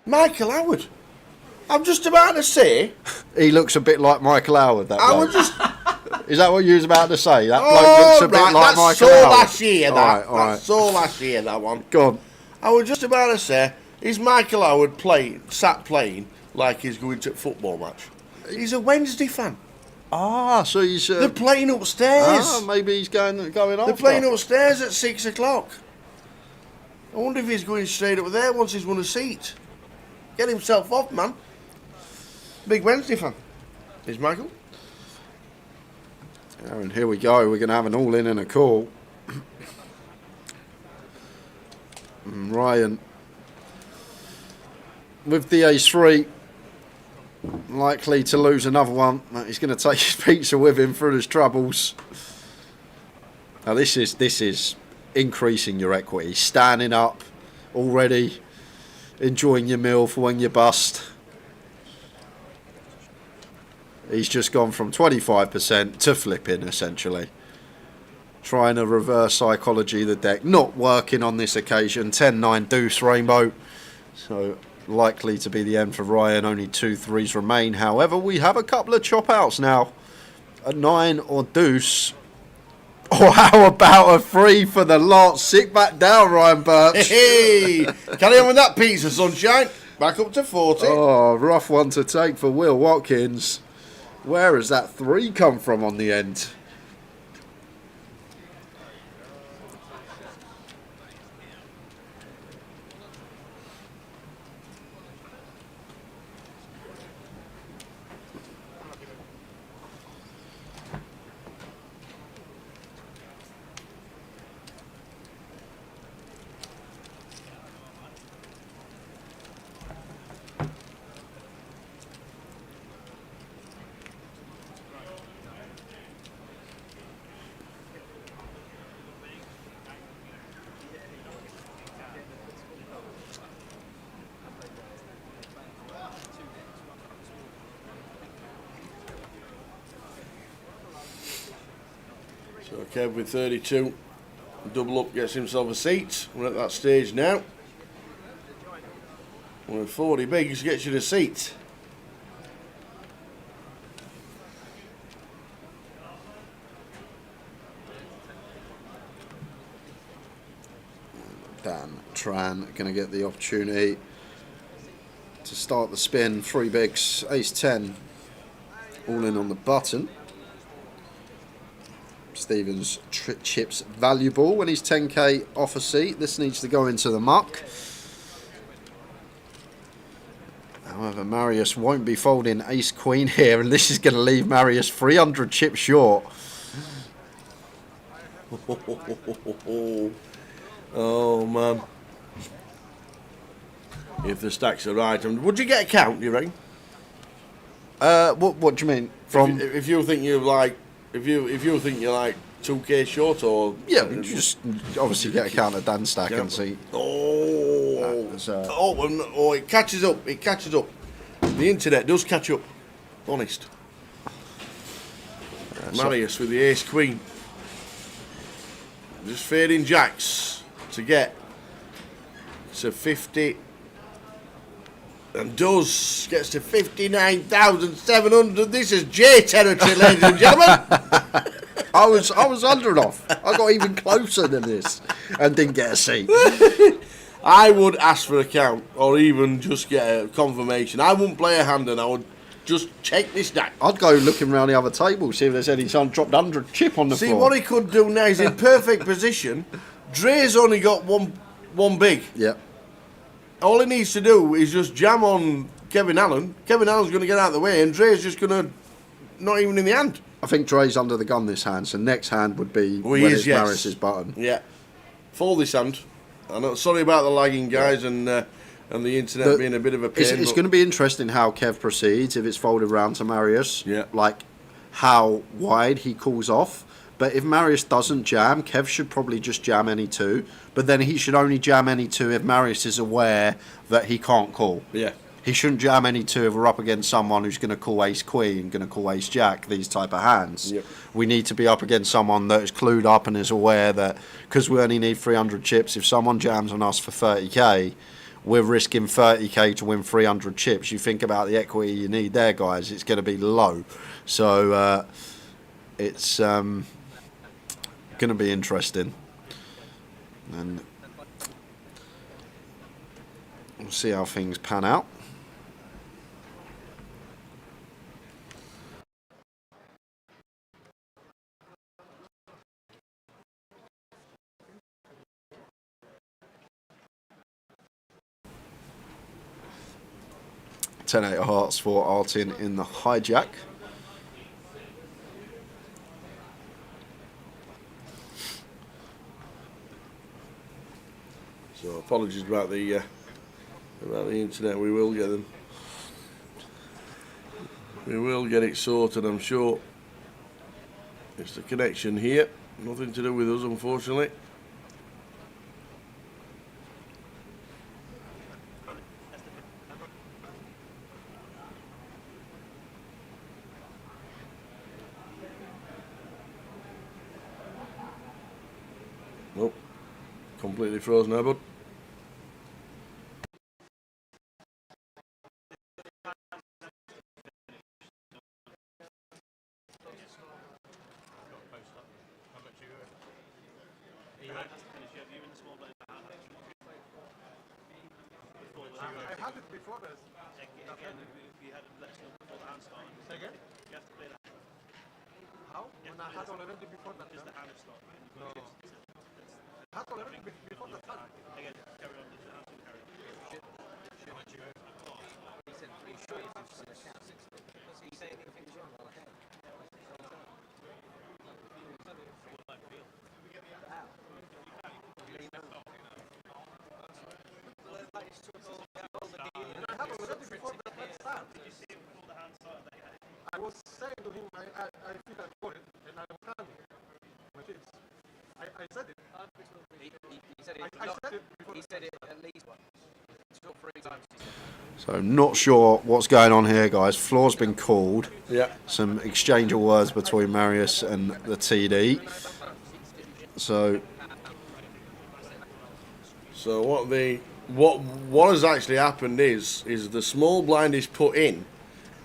Michael Howard. I'm just about to say. He looks a bit like Michael Howard, that I bloke. was just. Is that what you was about to say? That bloke looks a bit like that's Michael so Howard. last year, that. Alright, alright. That's so last year, that one. Go on. I was just about to say, is Michael Howard sat playing like he's going to a football match? He's a Wednesday fan. Ah, so he's... They're playing upstairs. maybe he's going after. They're playing upstairs at 6 o'clock. I wonder if he's going straight up there once he's won a seat. Get himself off, man. Big Wednesday fan. Is Michael? And here we go. We're going to have an all-in and a call. And Ryan, with the ace-3, likely to lose another one. He's going to take his pizza with him through his troubles. Now this is increasing your equity. Standing up already, enjoying your meal for when you bust. He's just gone from 25% to flipping, essentially. Trying to reverse psychology the deck. Not working on this occasion. 10-9 deuce rainbow. So likely to be the end for Ryan. Only 2 3s remain. However, we have a couple of chop outs now. A 9 or deuce. Or how about a 3 for the lot? Sit back down, Ryan Birch. Hey, carry on with that pizza, sunshine. Back up to 40. Oh, rough one to take for Will Watkins. Where has that 3 come from on the end? So Kev with 32, double up, gets himself a seat. We're at that stage now. With 40 bigs gets you the seat. Dan Tran going to get the opportunity to start the spin. 3 bigs, ace 10, all in on the button. Stevens chips valuable when he's 10k off a seat. This needs to go into the muck. However, Marius won't be folding ace queen here, and this is going to leave Marius 300 chips short. Oh man. If the stacks are right, would you get a count, do you reckon? What do you mean? From If you think you're like, if you think you're like 2k short, or yeah, we just obviously get a count of Dan stack and see. Oh, it catches up. It catches up. The internet does catch up. Honest. Marius with the ace queen. Just fading jacks to get to 50. And does gets to 59,700. This is J territory, ladies and gentlemen. I was under off. I got even closer than this and didn't get a seat. I would ask for a count, or even just get a confirmation. I wouldn't play a hand, and I would just check this stack. I'd go looking around the other table, see if there's any someone dropped 100 chip on the floor. See what he could do now. He's in perfect position. Dre's only got one big. Yeah. All he needs to do is just jam on Kevin Allen. Kevin Allen's going to get out of the way, and Dre's just going to not even in the hand. I think Dre's under the gun this hand, so next hand would be Well, when it's Maris's button. Yeah. Fold this hand. I know. Sorry about the lagging, guys, and the internet being a bit of a pain. It's going to be interesting how Kev proceeds if it's folded round to Marius. Yeah. Like how wide he calls off. But if Marius doesn't jam, Kev should probably just jam any 2. But then he should only jam any 2 if Marius is aware that he can't call. Yeah. He shouldn't jam any 2 if we're up against someone who's going to call ace queen, going to call ace jack, these type of hands. Yep. We need to be up against someone that is clued up and is aware that because we only need 300 chips, if someone jams on us for 30k, we're risking 30k to win 300 chips. You think about the equity you need there, guys, it's going to be low. So it's going to be interesting. And we'll see how things pan out. Ten-8 of hearts for Artin in the hijack. So apologies about the internet. We will get them. We will get it sorted, I'm sure. It's the connection here. Nothing to do with us, unfortunately. Nope. Completely frozen now, bud. I had it before this. Again? How? When I had already before that. Just the hand start. No. I had already before the time. Again, carry on. He said, are you sure you just said a cat? Does he say anything wrong on the head? I was saying to him, I feel I got it, and I'm coming. I said it. He said it. I said it before. He said it at least once. Two or three times. So not sure what's going on here, guys. Floor's been called. Yeah. Some exchange of words between Marius and the TD. So what has actually happened is the small blind is put in,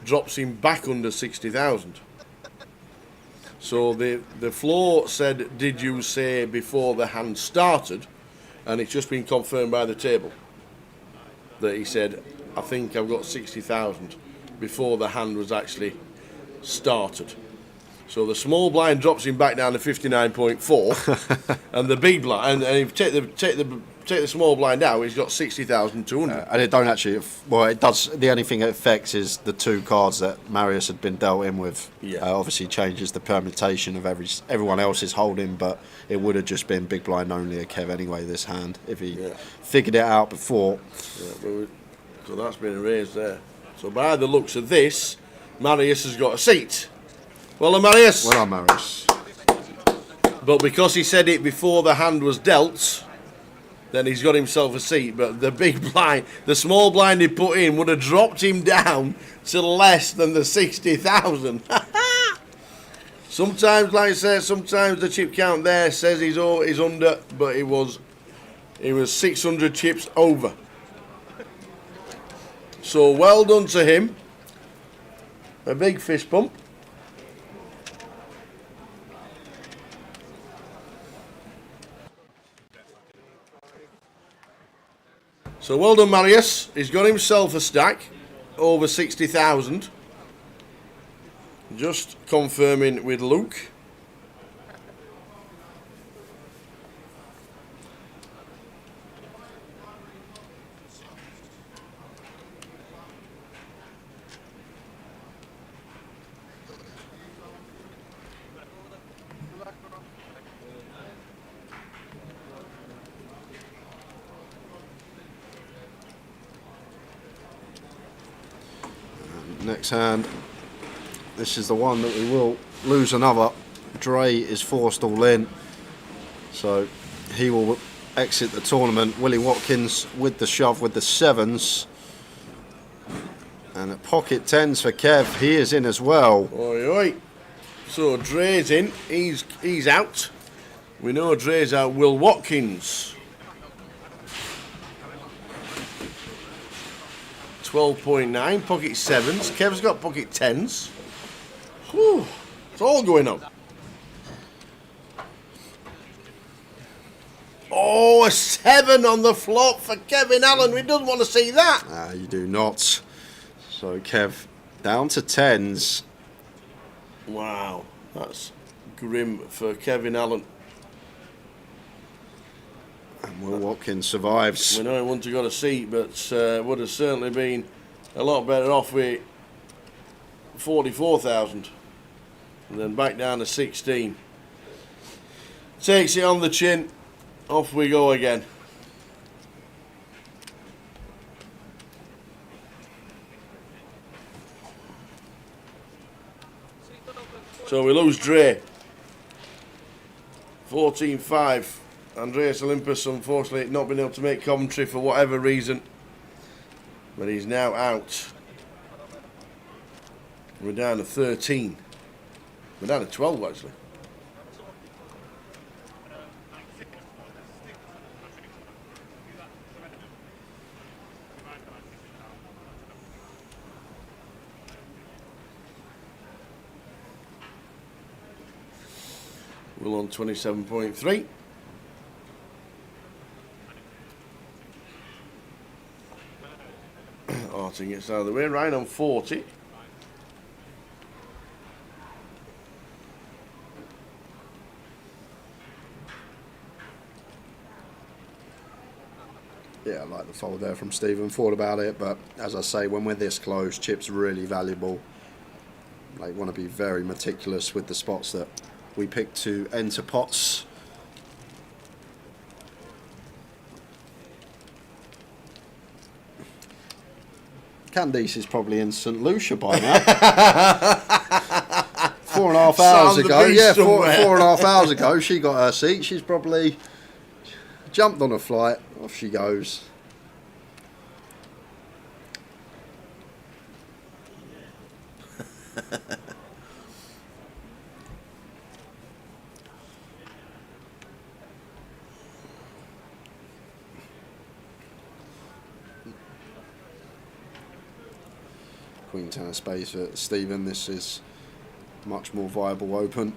drops him back under 60,000. So the floor said, did you say before the hand started? And it's just been confirmed by the table that he said, I think I've got 60,000 before the hand was actually started. So the small blind drops him back down to 59.4, and the big blind, and if you take the small blind out, he's got 60,200. and it don't actually. Well, it does. The only thing it affects is the two cards that Marius had been dealt in with. Yeah. Obviously changes the permutation of everyone else's holding, but it would have just been big blind only a Kev anyway. This hand, if he figured it out before. Yeah, so that's been erased there. So by the looks of this, Marius has got a seat. Well done, Marius. Well done, Marius. But because he said it before the hand was dealt, then he's got himself a seat. But the big blind, the small blind he put in would have dropped him down to less than the 60,000. Sometimes, like I said, sometimes the chip count there says he's under, but it was 600 chips over. So well done to him. A big fist pump. So well done, Marius. He's got himself a stack over 60,000. Just confirming with Luke. Next hand. This is the one that we will lose another. Dre is forced all in, so he will exit the tournament. Willie Watkins with the shove with the sevens, and at pocket tens for Kev. He is in as well. Oi, oi. So Dre's in. He's out. We know Dre's out. Will Watkins. 12.9, pocket sevens. Kev's got pocket tens. Whew, it's all going on. Oh, a 7 on the flop for Kevin Allen. We don't want to see that. You do not. So Kev down to tens. Wow, that's grim for Kevin Allen. And Will Watkins survives. We know he wouldn't have got a seat, but would have certainly been a lot better off with 44,000. And then back down to 16. Takes it on the chin. Off we go again. So we lose Dre. 14-5. Andreas Olympus, unfortunately, not been able to make commentary for whatever reason. But he's now out. We're down to 13. We're down to 12, actually. We're on 27.3. Arting gets out of the way. Ryan on 40. Yeah, I like the fold there from Stephen. Thought about it, but as I say, when we're this close, chip's really valuable. Like, want to be very meticulous with the spots that we pick to enter pots. Candice is probably in St. Lucia by now. 4.5 hours ago, yeah, 4.5 hours ago, she got her seat. She's probably jumped on a flight. Off she goes. Queen 10 of spades for Stephen. This is much more viable open.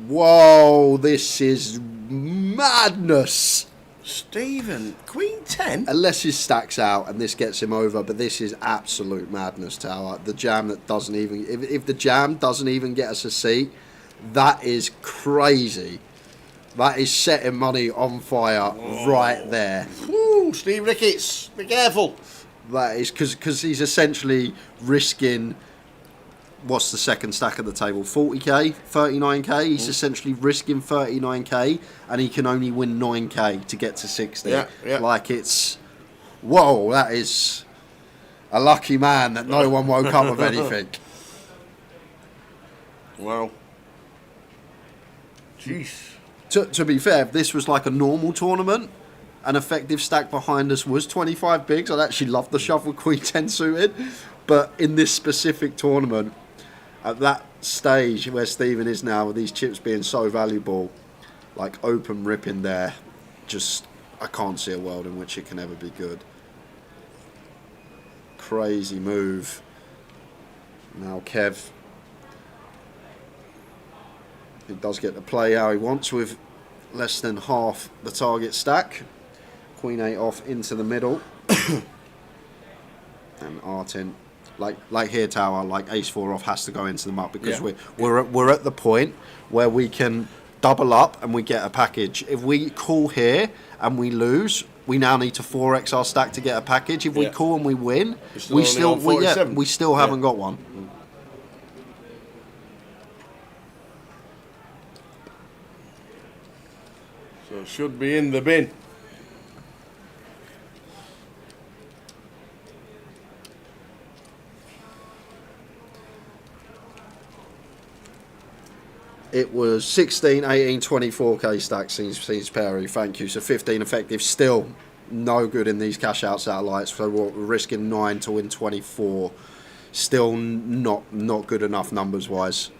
Whoa, this is madness. Stephen, Queen 10? Unless his stack's out and this gets him over, but this is absolute madness, Tower. The jam that doesn't even... If the jam doesn't even get us a seat, that is crazy. That is setting money on fire right there. Woo, Steve Ricketts, be careful. That is because he's essentially risking... What's the second stack at the table? 40k, 39k. He's essentially risking 39k, and he can only win 9k to get to 60. Yeah. Like, it's... Whoa, that is a lucky man that no one woke up with anything. Wow. Jeez. To be fair, if this was like a normal tournament, an effective stack behind us was 25 bigs, I'd actually love the shove with Queen 10 suited. But in this specific tournament, at that stage where Stephen is now, with these chips being so valuable, like open ripping there, just, I can't see a world in which it can ever be good. Crazy move. Now Kev, he does get to play how he wants with less than half the target stack. Queen 8 off into the middle. And Artin, like here, Tower, like ace 4 off has to go into the muck, because we're at the point where we can double up and we get a package. If we call here and we lose, we now need to 4x our stack to get a package. If we call and we win, we still haven't got one. So it should be in the bin. It was 16, 18, 24k stacks since Perry, thank you. So 15 effective, still no good in these cash out satellites. So we're risking 9 to win 24. Still not good enough numbers wise.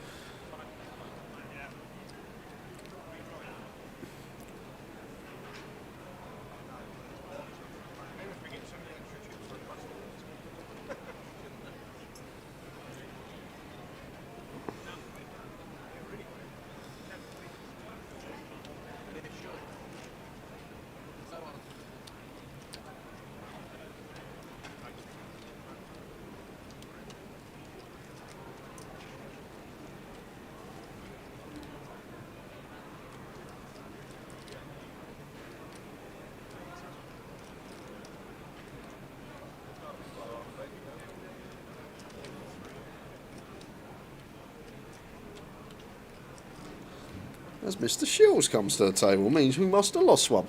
As Mr. Shields comes to the table, means we must have lost one.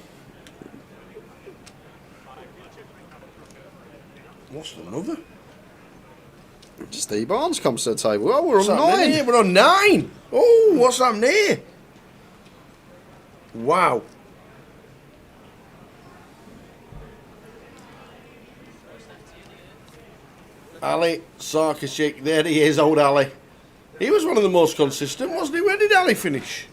Lost another? Steve Barnes comes to the table. Oh, we're on 9. We're on 9. Oh, what's happening here? Wow. Ali Sarkisic, there he is, old Ali. He was one of the most consistent, wasn't he? Where did Ali finish?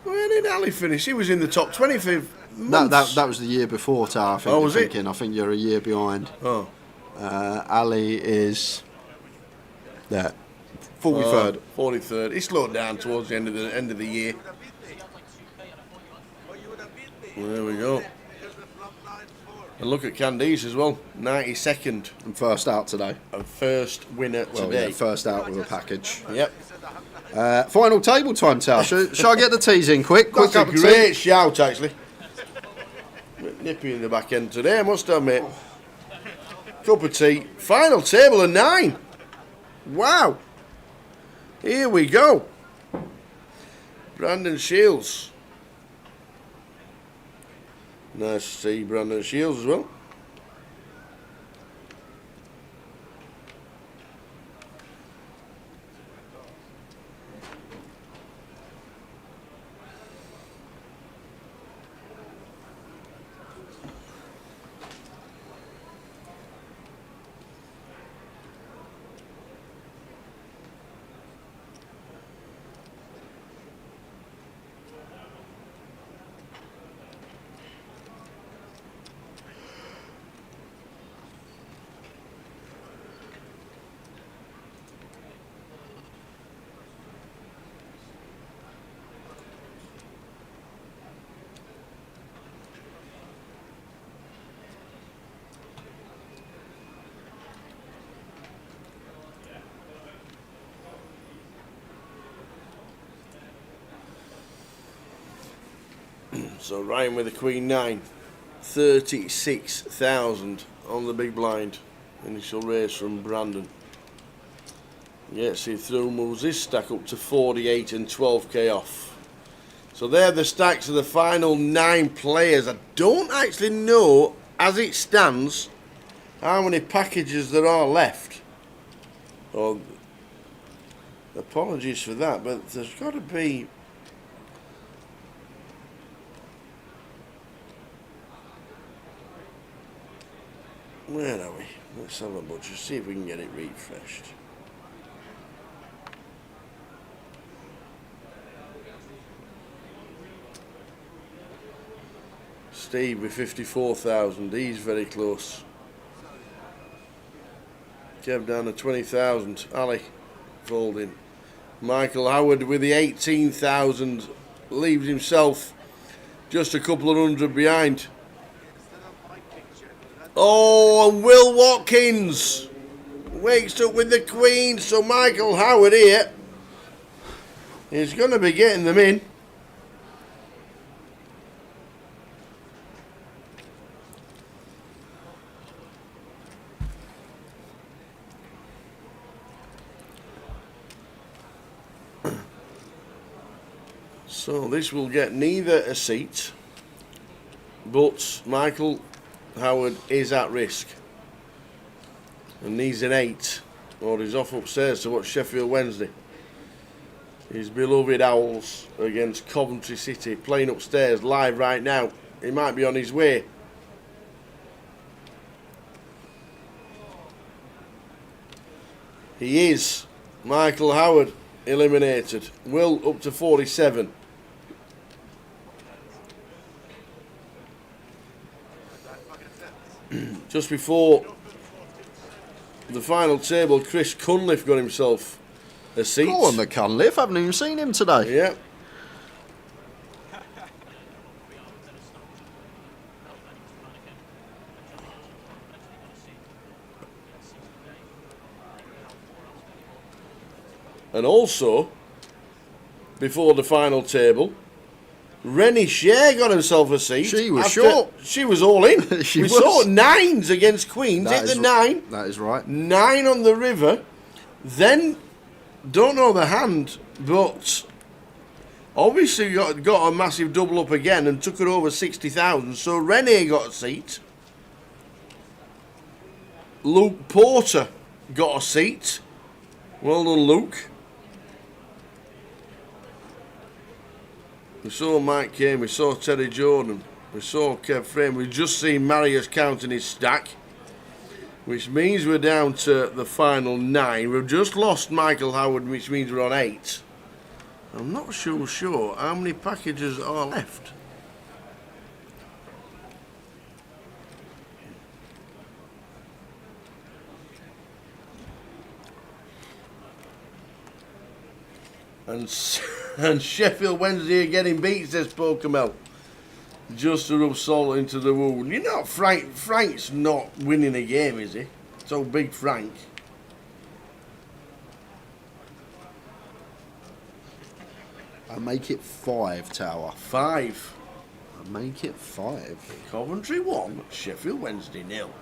Where did Ali finish? He was in the top 20 for months. That was the year before, Tara. I think was it? I think you're a year behind. Oh. Ali is there, 43rd. 43rd. He slowed down towards the end of the year. There we go. And look at Candice as well, 92nd. And first out today. And first winner today. Yeah, first out with a package. Yep. Final table time, Tal. Shall I get the teas in quick? That's Quick a great shout, actually. Nippy in the back end today, I must admit. Cup of tea. Final table of 9. Wow. Here we go. Brandon Shields. Nice to see Brandon Shields as well. So Ryan with the Queen 9, 36,000 on the big blind. Initial race from Brandon. Gets it through, moves his stack up to 48 and 12k off. So they're the stacks of the final 9 players. I don't actually know, as it stands, how many packages there are left. Oh, apologies for that, but there's got to be... Where are we? Let's have a butcher, see if we can get it refreshed. Steve with 54,000, he's very close. Kev down to 20,000, Ali folding. Michael Howard with the 18,000, leaves himself just a couple of hundred behind. Oh, and Will Watkins wakes up with the Queen, so Michael Howard here is going to be getting them in. So this will get neither a seat, but Michael Howard is at risk and needs an 8, or he's off upstairs to watch Sheffield Wednesday. His beloved Owls against Coventry City, playing upstairs live right now. He might be on his way. He is. Michael Howard eliminated. Will up to 47. Just before the final table, Chris Cunliffe got himself a seat. Go on, the Cunliffe. Haven't even seen him today. Yeah. And also, before the final table, Rennie Shea got herself a seat. She was short. She was all in. We saw 9s against Queens. That Hit is the 9. That is right. 9 on the river. Then, don't know the hand, but obviously got a massive double up again and took it over 60,000. So Rennie got a seat. Luke Porter got a seat. Well done, Luke. We saw Mike Kane, we saw Terry Jordan, we saw Kev Frame. We've just seen Marius counting his stack, which means we're down to the final 9. We've just lost Michael Howard, which means we're on 8. I'm not sure how many packages are left. And Sheffield Wednesday are getting beat, says Pokemel. Just to rub salt into the wound. You know, Frank's not winning a game, is he? So big Frank. I make it 5, Tower. 5. I make it 5. Coventry 1, Sheffield Wednesday 0. You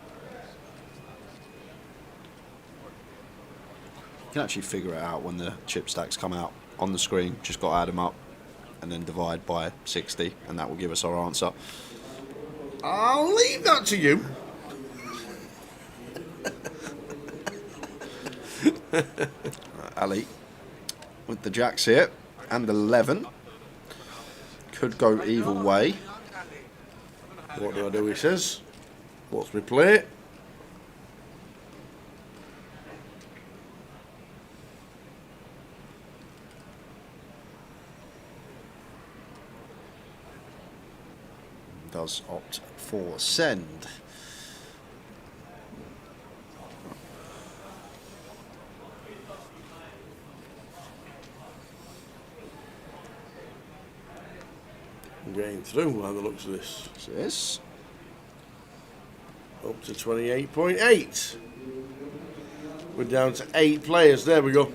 can actually figure it out when the chip stacks come out on the screen. Just got to add them up and then divide by 60, and that will give us our answer. I'll leave that to you. Ali with the jacks here and 11. Could go either way. What do I do, he says. What's my play? Does opt for send. I'm getting through by the looks of this. Yes. Up to 28.8. We're down to 8 players. There we go.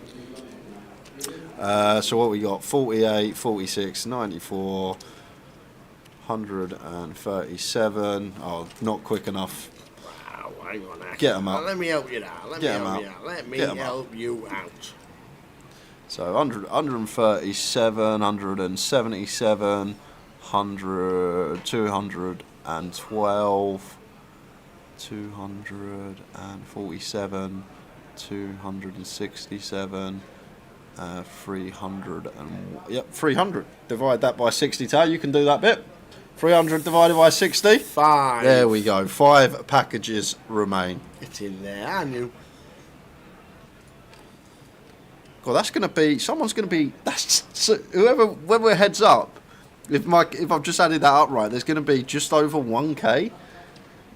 So what we got? 48, 46, 94, 137. Oh, not quick enough. Wow, hang on now. Get 'em out. Let me help you now. Let me help you out. So 137, 177, 100, 212, 247, 267, 300 and yep, 300. Divide that by 60. Tay, you can do that bit. 300 divided by 60. 5. There we go. 5 packages remain. It's in there, I knew. God, that's going to be. Someone's going to be. That's so, whoever. When we're heads up, if I've just added that up right, there's going to be just over 1k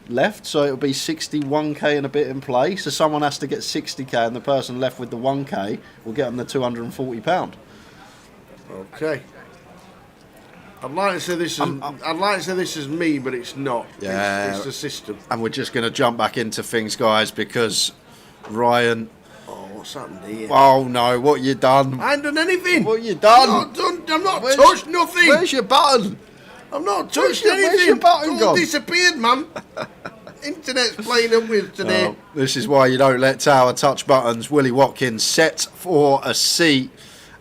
left. So it'll be 61k and a bit in play. So someone has to get 60k, and the person left with the 1k will get them the £240. Okay. I'd like to say this is. I'd like to say this is me, but it's not. Yeah. It's the system. And we're just going to jump back into things, guys, because Ryan. Oh, what's happened here? Oh no! What you done? I ain't done anything. What you done? I'm not touched nothing. Where's your button? I'm not touched Where's anything. your button It's all gone? disappeared, man. Internet's playing up with today. Well, this is why you don't let Tower touch buttons. Willie Watkins set for a seat.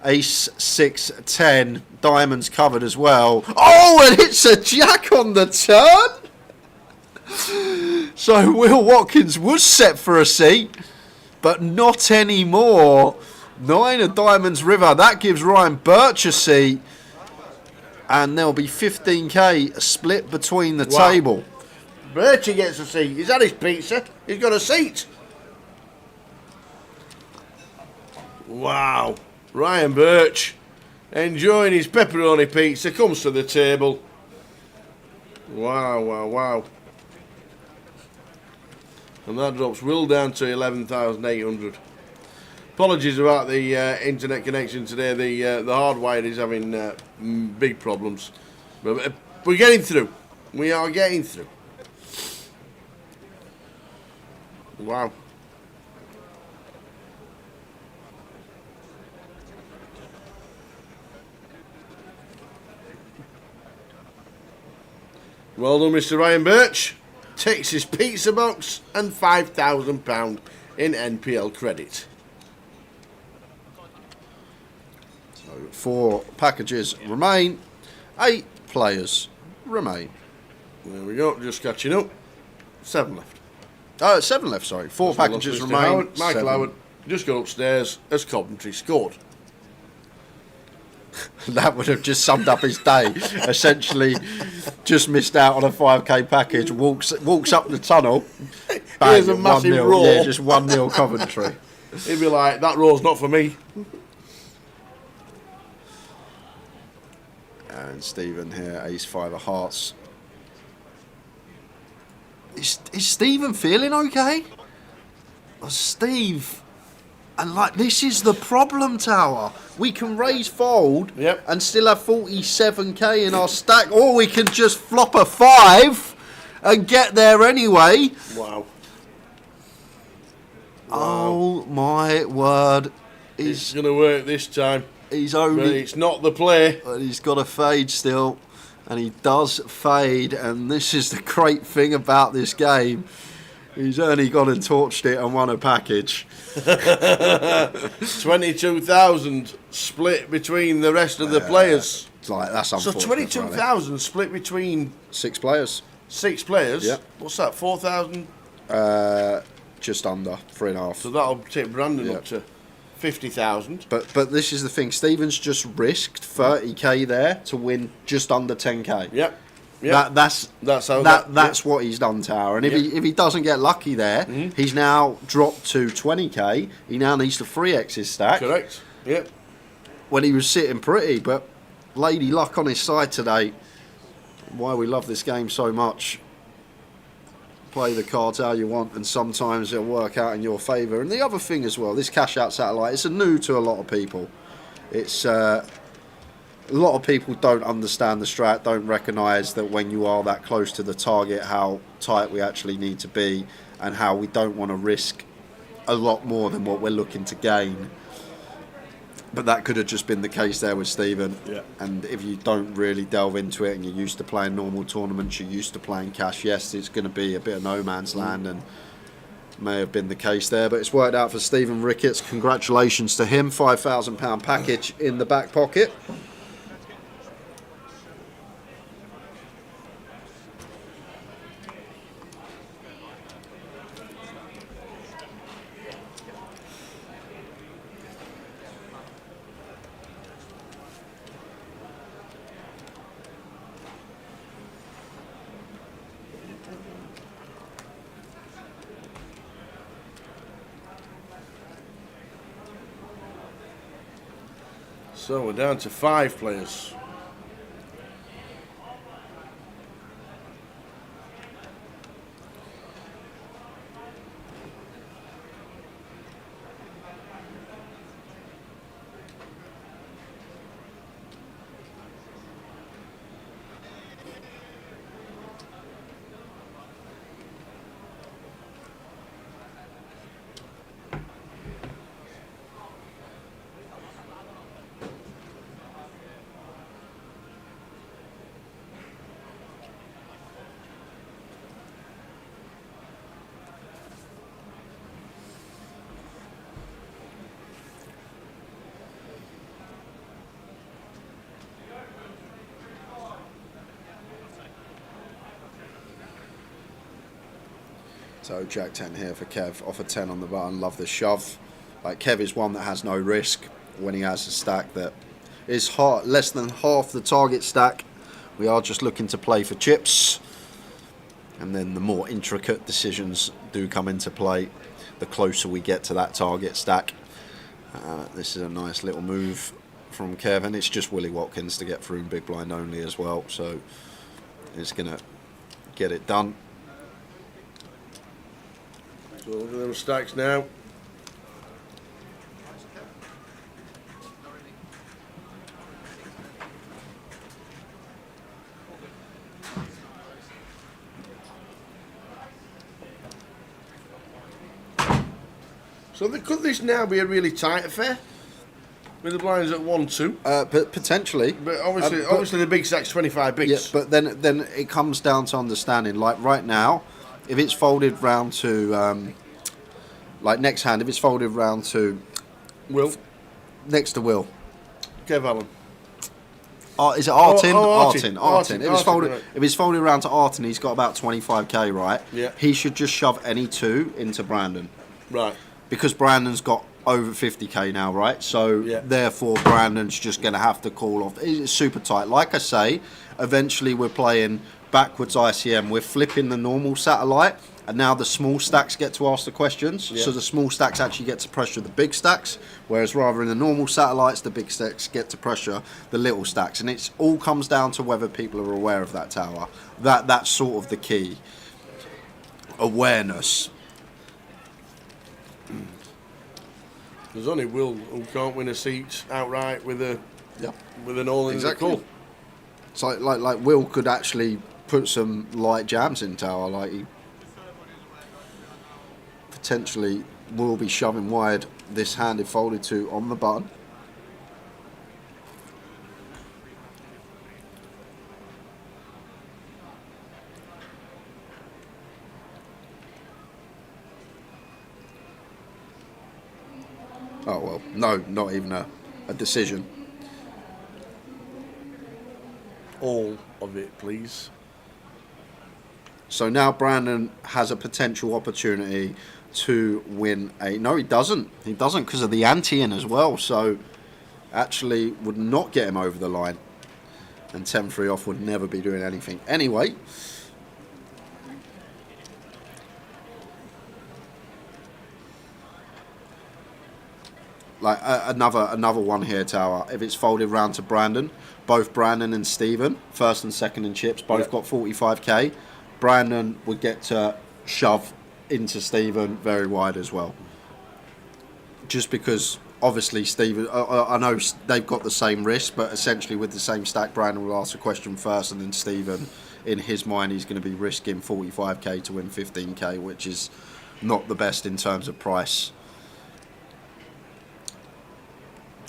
Ace 6 10. Diamonds covered as well. Oh, and it's a jack on the turn. So Will Watkins was set for a seat, but not anymore. 9 of Diamonds River. That gives Ryan Birch a seat. And there'll be 15k split between the table. Bertie gets a seat. He's had his pizza. He's got a seat. Wow. Ryan Birch, enjoying his pepperoni pizza, comes to the table. Wow, wow, wow. And that drops Will down to 11,800. Apologies about the internet connection today. The hardwired is having big problems. But we're getting through. We are getting through. Wow. Well done, Mr. Ryan Birch. Takes his pizza box and £5,000 in NPL credit. So 4 packages remain. 8 players remain. There we go, just catching up. 7 left. 7 left, sorry. 4 packages remain. Michael 7. Howard just got upstairs as Coventry scored. That would have just summed up his day. Essentially, just missed out on a 5k package. Walks up the tunnel. Bang, Here's a massive 1-0. roar. Yeah, just 1-0 Coventry. He'd be like, that roar's not for me. And Stephen here, ace 5 of hearts. Is Stephen feeling okay? Oh, Steve. And like, this is the problem, Tower. We can raise fold and still have 47k in our stack, or we can just flop a 5 and get there anyway. Wow. Oh my word. It's going to work this time. He's But only... it's not the play. But he's got a fade still. And he does fade. And this is the great thing about this game. He's only gone and torched it and won a package. 22,000 split between the rest of the players. It's like, that's So unfortunate. 22,000 split between 6 players. 6 players? Yep. What's that, 4,000? Just under 3.5. So that'll take Brandon Yep. up to 50,000. But this is the thing. Stephen's just risked 30k there to win just under 10k. Yep. Yep. That's how that's what he's done, Tower. And if he doesn't get lucky there, he's now dropped to 20k. He now needs to 3x his stack. Correct. Yep. When he was sitting pretty, but lady luck on his side today. Why we love this game so much. Play the cards how you want, and sometimes it'll work out in your favour. And the other thing as well, this cash out satellite, it's new to a lot of people. It's a lot of people don't understand the strat, don't recognise that when you are that close to the target, how tight we actually need to be, and how we don't want to risk a lot more than what we're looking to gain. But that could have just been the case there with Stephen. Yeah. And if you don't really delve into it and you're used to playing normal tournaments, you're used to playing cash, yes, it's going to be a bit of no man's land, and may have been the case there. But it's worked out for Stephen Ricketts. Congratulations to him. £5,000 package in the back pocket. So we're down to 5 players. So Jack 10 here for Kev. Offer 10 on the button. Love the shove. Like, Kev is one that has no risk when he has a stack that is less than half the target stack. We are just looking to play for chips. And then the more intricate decisions do come into play the closer we get to that target stack. This is a nice little move from Kevin. It's just Willie Watkins to get through big blind only as well. So it's going to get it done. So look at those stacks now. So could this now be a really tight affair? With the blinds at 1-2? But potentially. But obviously the big stack's 25 bigs. Yeah, but then it comes down to understanding. Like right now, if it's folded round to, like next hand, if it's folded round to Will. Next to Will. Kev Allen. Is it Artin? Artin. Artin. If it's Artin, right. if it's folded around to Artin, he's got about 25k, right? Yeah. He should just shove any 2 into Brandon. Right. Because Brandon's got over 50k now, right? So therefore Brandon's just going to have to call off. It's super tight. Like I say, eventually we're playing backwards ICM. We're flipping the normal satellite, and now the small stacks get to ask the questions. Yeah. So the small stacks actually get to pressure the big stacks, whereas rather in the normal satellites, the big stacks get to pressure the little stacks. And it all comes down to whether people are aware of that, Tower. That's sort of the key. Awareness. There's only Will who can't win a seat outright with a Yeah. with an all in Exactly. the call. So like Will could actually put some light jams in tower. Like he potentially will be shoving wide this hand if folded to on the button. Oh well, no, not even a decision. All of it, please. So now Brandon has a potential opportunity to win a... No, he doesn't. He doesn't because of the ante in as well. So actually would not get him over the line. And 10-3 off would never be doing anything. Anyway. Like another one here, Tower. If it's folded round to Brandon, both Brandon and Stephen, first and second in chips, both got 45k. Brandon would get to shove into Stephen very wide as well. Just because, obviously, Stephen, I know they've got the same risk, but essentially with the same stack, Brandon will ask a question first, and then Stephen, in his mind, he's going to be risking 45k to win 15k, which is not the best in terms of price.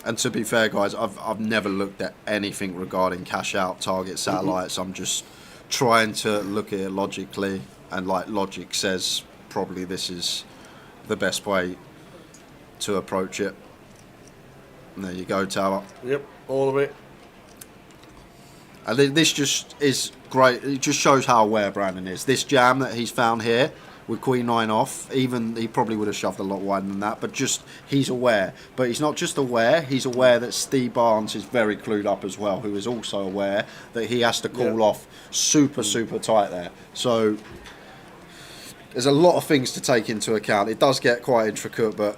And to be fair, guys, I've never looked at anything regarding cash out target satellites. I'm just trying to look at it logically, and like logic says, probably this is the best way to approach it. And there you go, Tower. Yep, all of it. And this just is great. It just shows how aware Brandon is. This jam that he's found here with Queen 9 off, even he probably would have shoved a lot wider than that, but just he's aware. But he's not just aware, he's aware that Steve Barnes is very clued up as well, who is also aware that he has to call off super tight there. So there's a lot of things to take into account. It does get quite intricate, but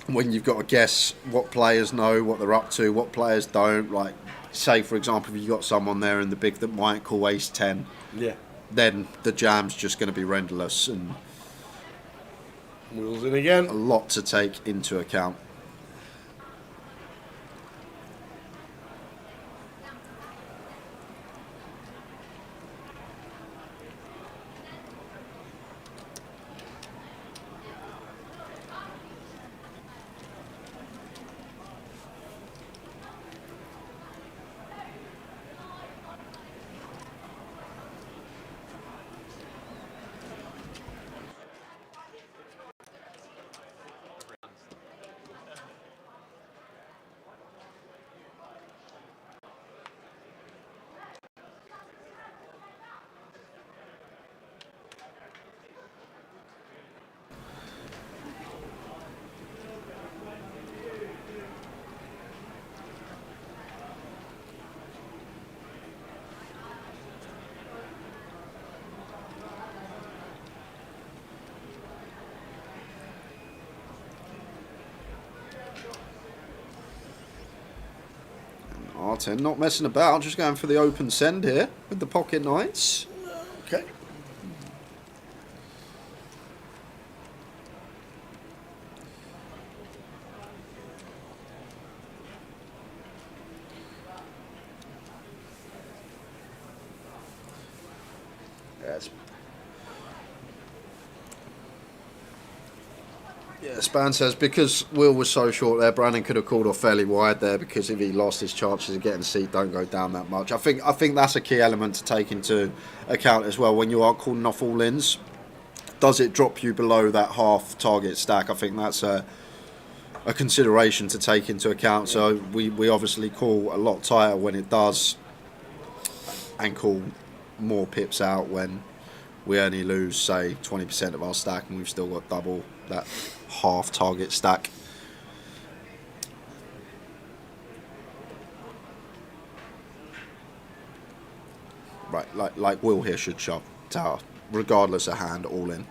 when you've got to guess what players know, what they're up to, what players don't, like say for example if you've got someone there in the big that might call ace 10, then the jam's just going to be renderless, and Wheels in again. a lot to take into account. R10 not messing about, just going for the open send here with the pocket knights. Okay. Yes. Yeah, Span says because Will was so short there, Brandon could have called off fairly wide there, because if he lost, his chances of getting a seat don't go down that much. I think that's a key element to take into account as well when you are calling off all ins. Does it drop you below that half target stack? I think that's a consideration to take into account. So we obviously call a lot tighter when it does, and call more pips out when we only lose, say, 20% of our stack, and we've still got double that half target stack. Right, like Will here should shove tower, regardless of hand, all in.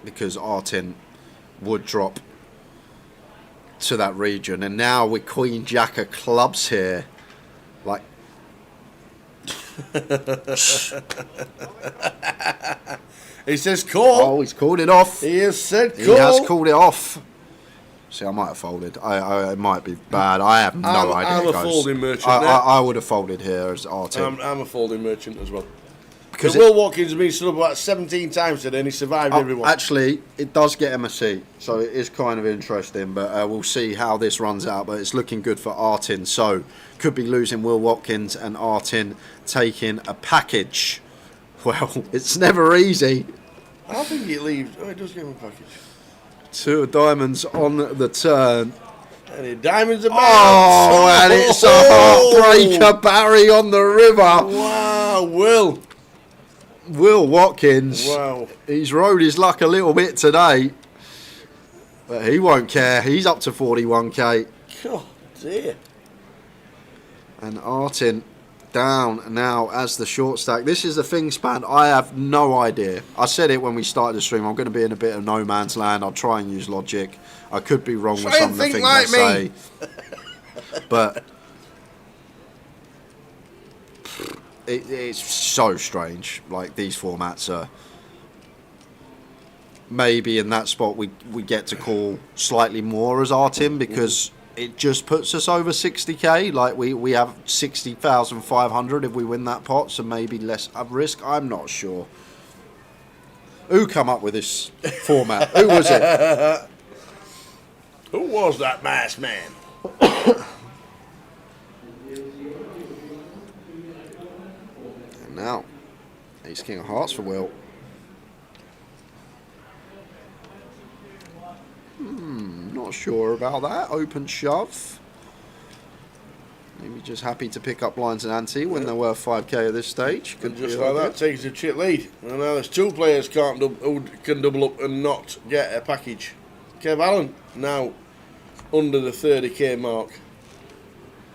Because R10 would drop to that region, and now with Queen Jack of clubs here, like He says call. Oh, he's called it off. He has said call. He has called it off. See, I might have folded. It might be bad. I have no idea. I'm a folding merchant. I would have folded here as R10. I'm a folding merchant as well. Because Will Watkins has been stood up about 17 times today and he survived everyone. Actually, it does get him a C, so it is kind of interesting. But we'll see how this runs out. But it's looking good for Artin. So could be losing Will Watkins and Artin taking a package. Well, it's never easy. I think it leaves. Oh, it does give him a package. 2 of diamonds on the turn. And the diamonds are back. Oh, and it's a heartbreaker, Barry on the river. Wow, Will Watkins. Wow. He's rode his luck a little bit today. But he won't care. He's up to 41k. Oh, dear. And Artin down now as the short stack. This is the thing, Span. I have no idea. I said it when we started the stream. I'm going to be in a bit of no man's land. I'll try and use logic. I could be wrong with some of the things like I say. But it's so strange. Like, these formats are... Maybe in that spot we get to call slightly more as our team because it just puts us over 60k. Like, we have 60,500 if we win that pot, so maybe less of risk. I'm not sure. Who come up with this format? Who was it? Who was that masked man? And now, Ace King of Hearts for Will. Not sure about that. Open shove. Maybe just happy to pick up blinds and ante when they're worth 5k at this stage. And just like that, takes a chip lead. And now there's 2 players who can double up and not get a package. Kev Allen now under the 30k mark.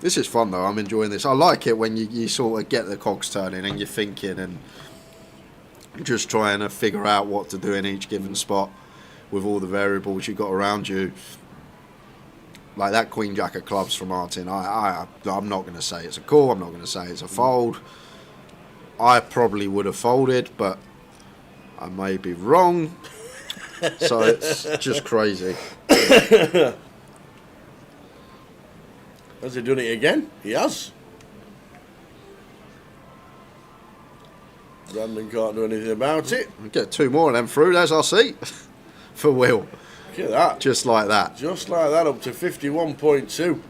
This is fun though. I'm enjoying this. I like it when you sort of get the cogs turning and you're thinking and just trying to figure out what to do in each given spot with all the variables you got around you. Like that Queen Jack of clubs from Martin. I'm not going to say it's a call. I'm not going to say it's a fold. I probably would have folded, but I may be wrong. So it's just crazy. Has he done it again? He has. Brandon can't do anything about it. We'll get 2 more of them through. There's our seat for Will. Look at that. Just like that. Just like that, up to 51.2.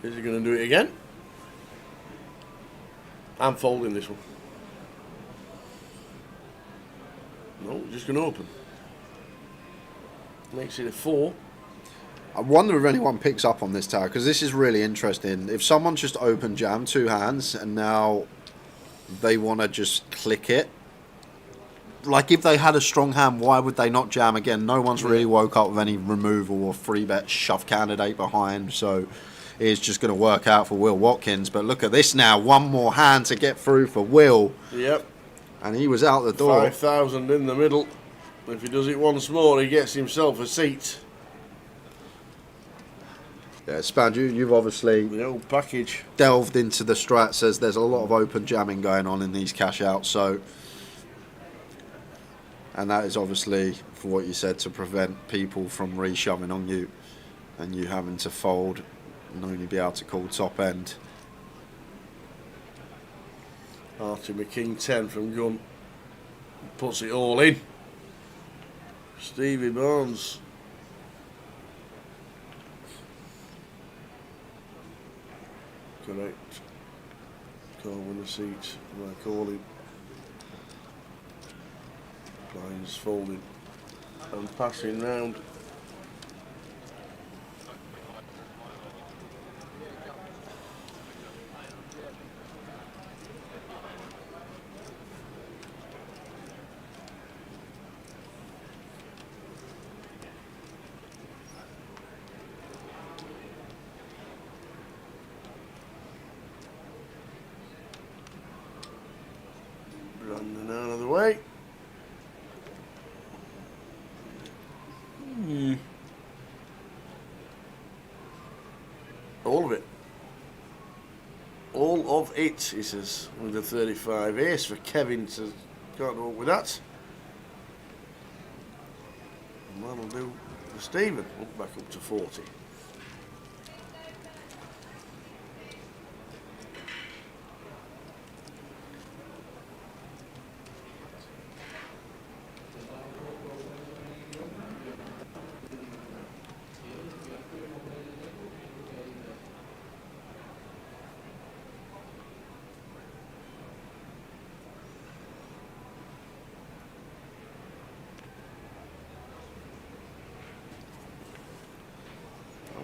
Is he going to do it again? I'm folding this one. No, just going to open. Makes it a 4. I wonder if anyone picks up on this tower, because this is really interesting. If someone's just open jam 2 hands and now they want to just click it, like if they had a strong hand, why would they not jam again? No one's really woke up with any removal or 3-bet shove candidate behind, so it's just going to work out for Will Watkins. But look at this now, 1 more hand to get through for Will. Yep. And he was out the door. 5,000 in the middle. If he does it once more, he gets himself a seat. Yeah, Span, you've obviously The old package. delved into the strats as there's a lot of open jamming going on in these cash outs. So, and that is obviously, for what you said, to prevent people from reshoving on you and you having to fold and only be able to call top end. Artie McKing 10 from gun. Puts it all in. Stevie Barnes. Correct. Can't win the seat. We're calling. Blinds folding and passing round. away. All of it. All of it, he says, with the 35. Ace for Kevin, says, can't go up with that. And that'll do for Stephen, back up to 40.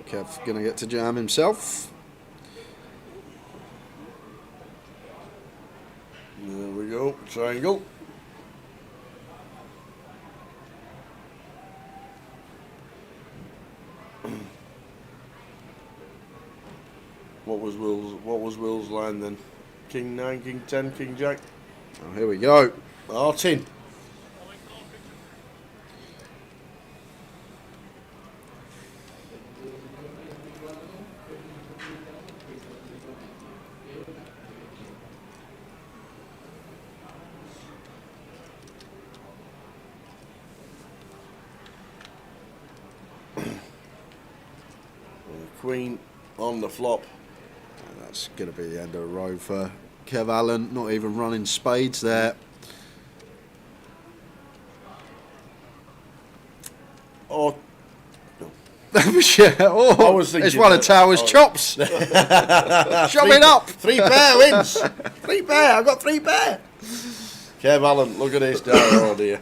Kev gonna get to jam himself. There we go, triangle. What was Will's line then? King 9, King 10, King Jack. Oh, here we go. Martin. Queen on the flop. And that's going to be the end of the row for Kev Allen. Not even running spades there. Oh, Yeah, oh, I was thinking it's one of that. Tower's Oh. chops. Chop it up. 3 pair wins. 3 pair. I've got 3 pair. Kev Allen, look at this down. Oh dear.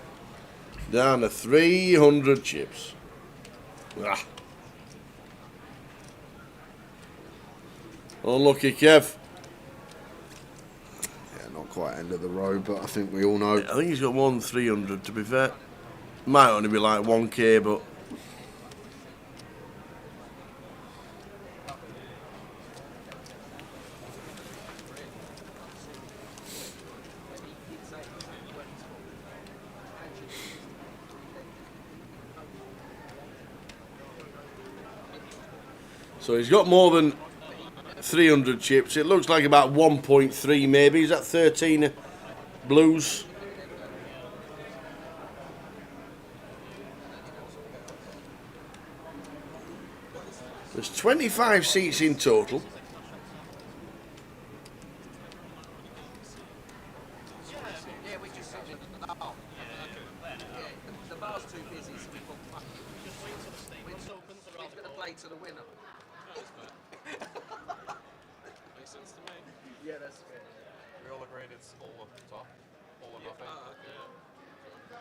Down to 300 chips. Ah. Unlucky Kev. Yeah, not quite end of the row, but I think we all know. I think he's got more than 300 to be fair. Might only be like 1k, but so he's got more than 300 chips. It looks like about 1.3 maybe. Is that 13 blues? There's 25 seats in total. The bar's too busy, so we're going to play to the winner. Makes sense to me. Yeah, that's fair. We all agreed it's all at the top, all or nothing. Yeah.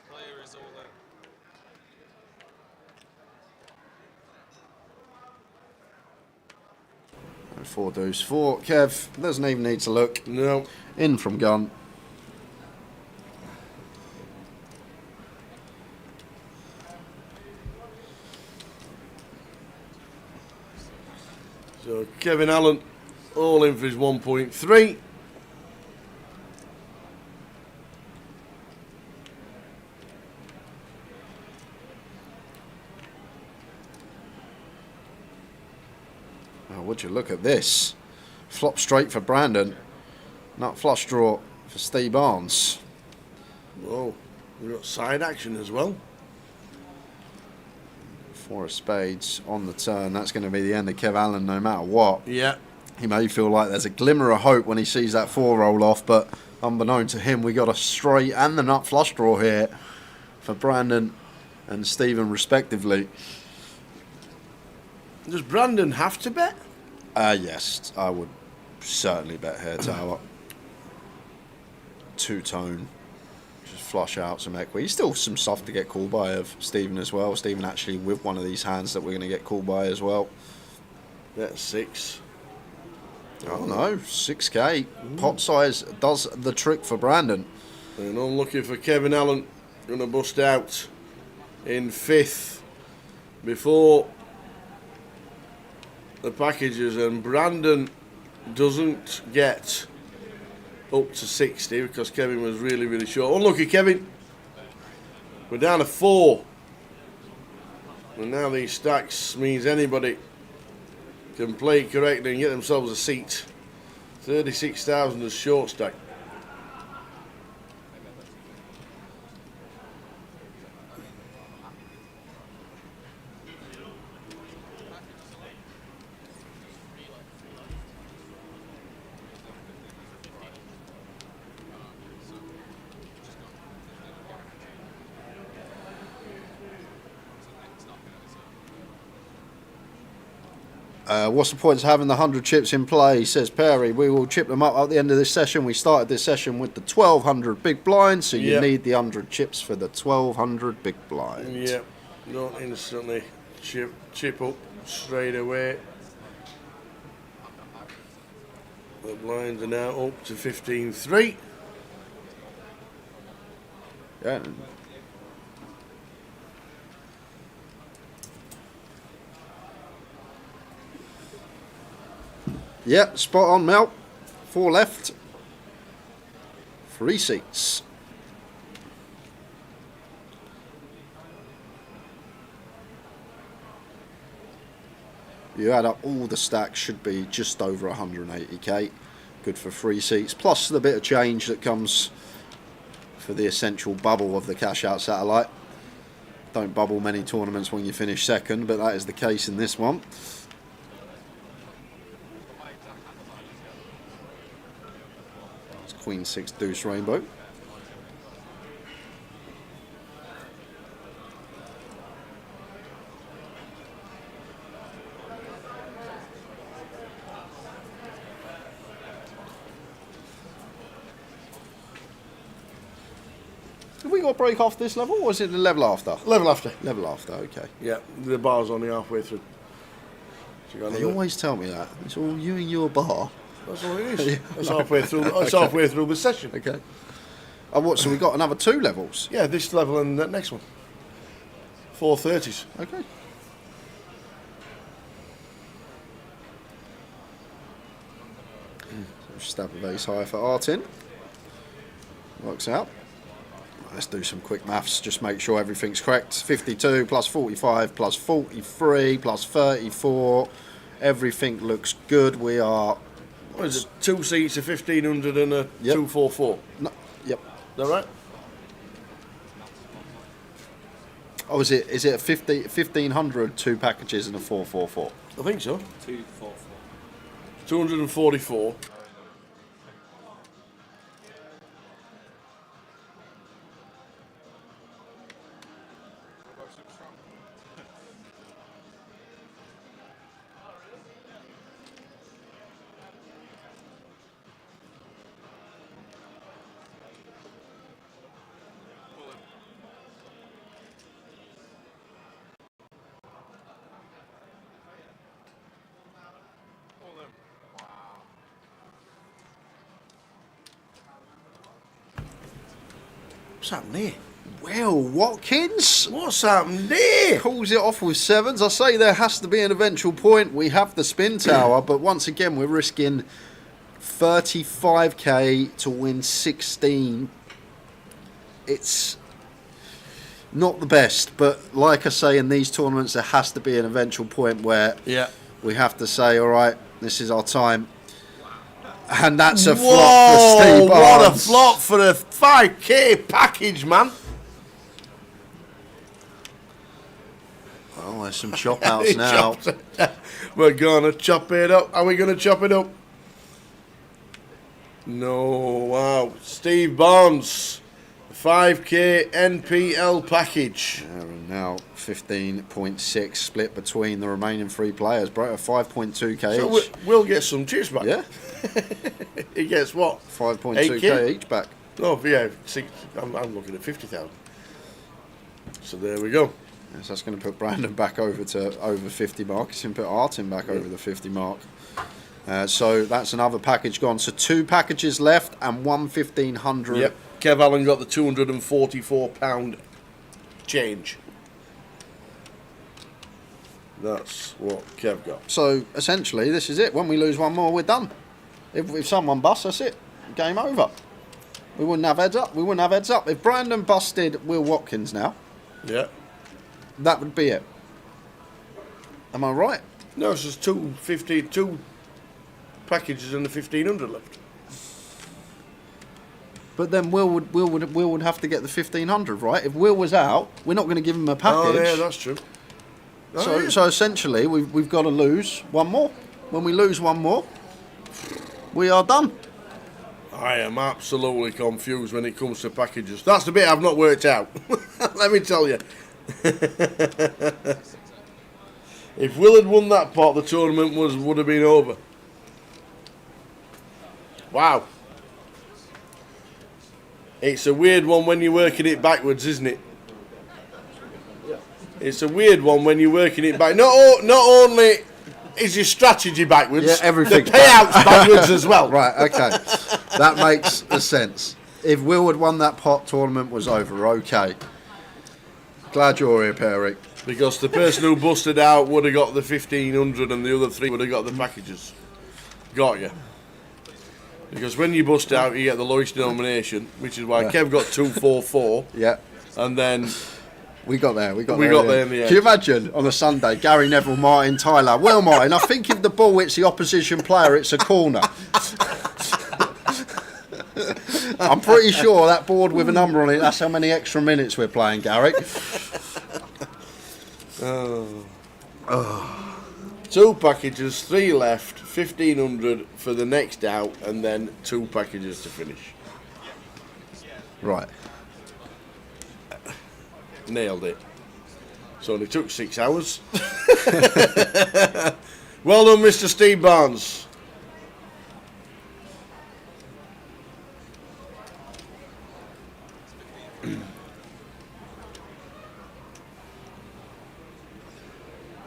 Player is all in. And 4 deuce 4. Kev doesn't even need to look. No. In from gun. So Kevin Allen all in for his 1.3. Oh, would you look at this? Flop straight for Brandon. Nut flush draw for Steve Barnes. Whoa, we've got side action as well. 4 of spades on the turn. That's going to be the end of Kev Allen no matter what. Yeah. He may feel like there's a glimmer of hope when he sees that 4 roll off, but unbeknown to him, we got a straight and the nut flush draw here for Brandon and Stephen respectively. Does Brandon have to bet? Yes, I would certainly bet here tower. 2-tone. Just flush out some equity. Still some stuff to get called by of Stephen as well. Stephen actually with one of these hands that we're going to get called by as well. That's 6. Oh no, 6k. Pot size does the trick for Brandon. And unlucky for Kevin Allen. Going to bust out in 5th before the packages, and Brandon doesn't get up to 60 because Kevin was really, really short. Unlucky, Kevin. We're down to 4. And now these stacks means anybody can play correctly and get themselves a seat. 36,000 as short stack. What's the point of having the 100 chips in play, says Perry. We will chip them up at the end of this session. We started this session with the 1200 big blind, so you need the 100 chips for the 1200 big blind. Yep, don't instantly chip up straight away. The blinds are now up to 15.3. Yeah. Yep, spot on, Mel. 4 left. 3 seats. You add up all the stacks, should be just over 180k. Good for 3 seats, plus the bit of change that comes for the essential bubble of the cash out satellite. Don't bubble many tournaments when you finish second, but that is the case in this one. Queen 6 deuce rainbow. Have we got to break off this level, or is it the level after? Level after. Level after, okay. Yeah, the bar's only halfway through. So They always tell me that. It's all you and your bar. that's all it is. That's halfway through. That's halfway through the session. Okay. Oh, what? So we got another 2 levels? Yeah, this level and that next one. 430s. Okay. So stab of ace high for Artin. Works out. Let's do some quick maths, just make sure everything's correct. 52 plus 45 plus 43 plus 34. Everything looks good. We are... What is it? 2 seats, a 1500 and a 244. No, yep. Is that right? Oh, is it a 1500, 2 packages and a 444? I think so. 244. 244. What's happened there? Well, Watkins What's happened there? calls it off with 7s. I say there has to be an eventual point. We have the spin tower, but once again, we're risking 35k to win 16. It's not the best, but like I say, in these tournaments, there has to be an eventual point where we have to say, all right, this is our time. And that's a flop for Steve Barnes. What a flop for a 5k package, man. Oh, there's some chop outs now. We're gonna chop it up. Are we gonna chop it up? No, wow. Steve Barnes, 5k NPL package. And now 15.6 split between the remaining 3 players. Bro, 5.2k So each. we'll get some chips back. Yeah, He gets what? 5.2k each back. Oh, yeah. I'm looking at 50,000. So there we go. Yes, that's going to put Brandon back over 50 mark. It's going to put Artin back over the 50 mark. So that's another package gone. So 2 packages left and 1,500. Yep. Kev Allen got the £244 change. That's what Kev got. So essentially, this is it. When we lose one more, we're done. If someone busts, that's it. game over. We wouldn't have heads up. We wouldn't have heads up. If Brandon busted Will Watkins now, Yeah. that would be it. Am I right? No, it's just two packages and the 1500 left. But then Will would have to get the 1500, right? If Will was out, we're not going to give him a package. Oh, yeah, that's true. So essentially, we've got to lose one more. When we lose one more, we are done. I am absolutely confused when it comes to packages. That's the bit I've not worked out. Let me tell you. If Will had won that pot, the tournament would have been over. Wow. It's a weird one when you're working it backwards, isn't it? It's a weird one when you're working it back. Not only is your strategy backwards, Yeah, everything's the payout's backwards as well. Right, okay. That makes a sense. If Will had won that pot, tournament was over. Okay. Glad you're here, Perry. Because the person who busted out would have got the 1500 and the other three would have got the packages. Got you. Because when you bust out, you get the lowest denomination, which is why Kev got 244. Yeah. And then we got there. We got there in the end. Can you imagine on a Sunday, Gary Neville, Martin, Tyler? Well, Martin, I think if the ball hits the opposition player, it's a corner. I'm pretty sure that board with a number on it, that's how many extra minutes we're playing, Gary. Two packages, three left, 1500 for the next out, and then two packages to finish. Right. Nailed it. So only took 6 hours. Well done, Mr. Steve Barnes.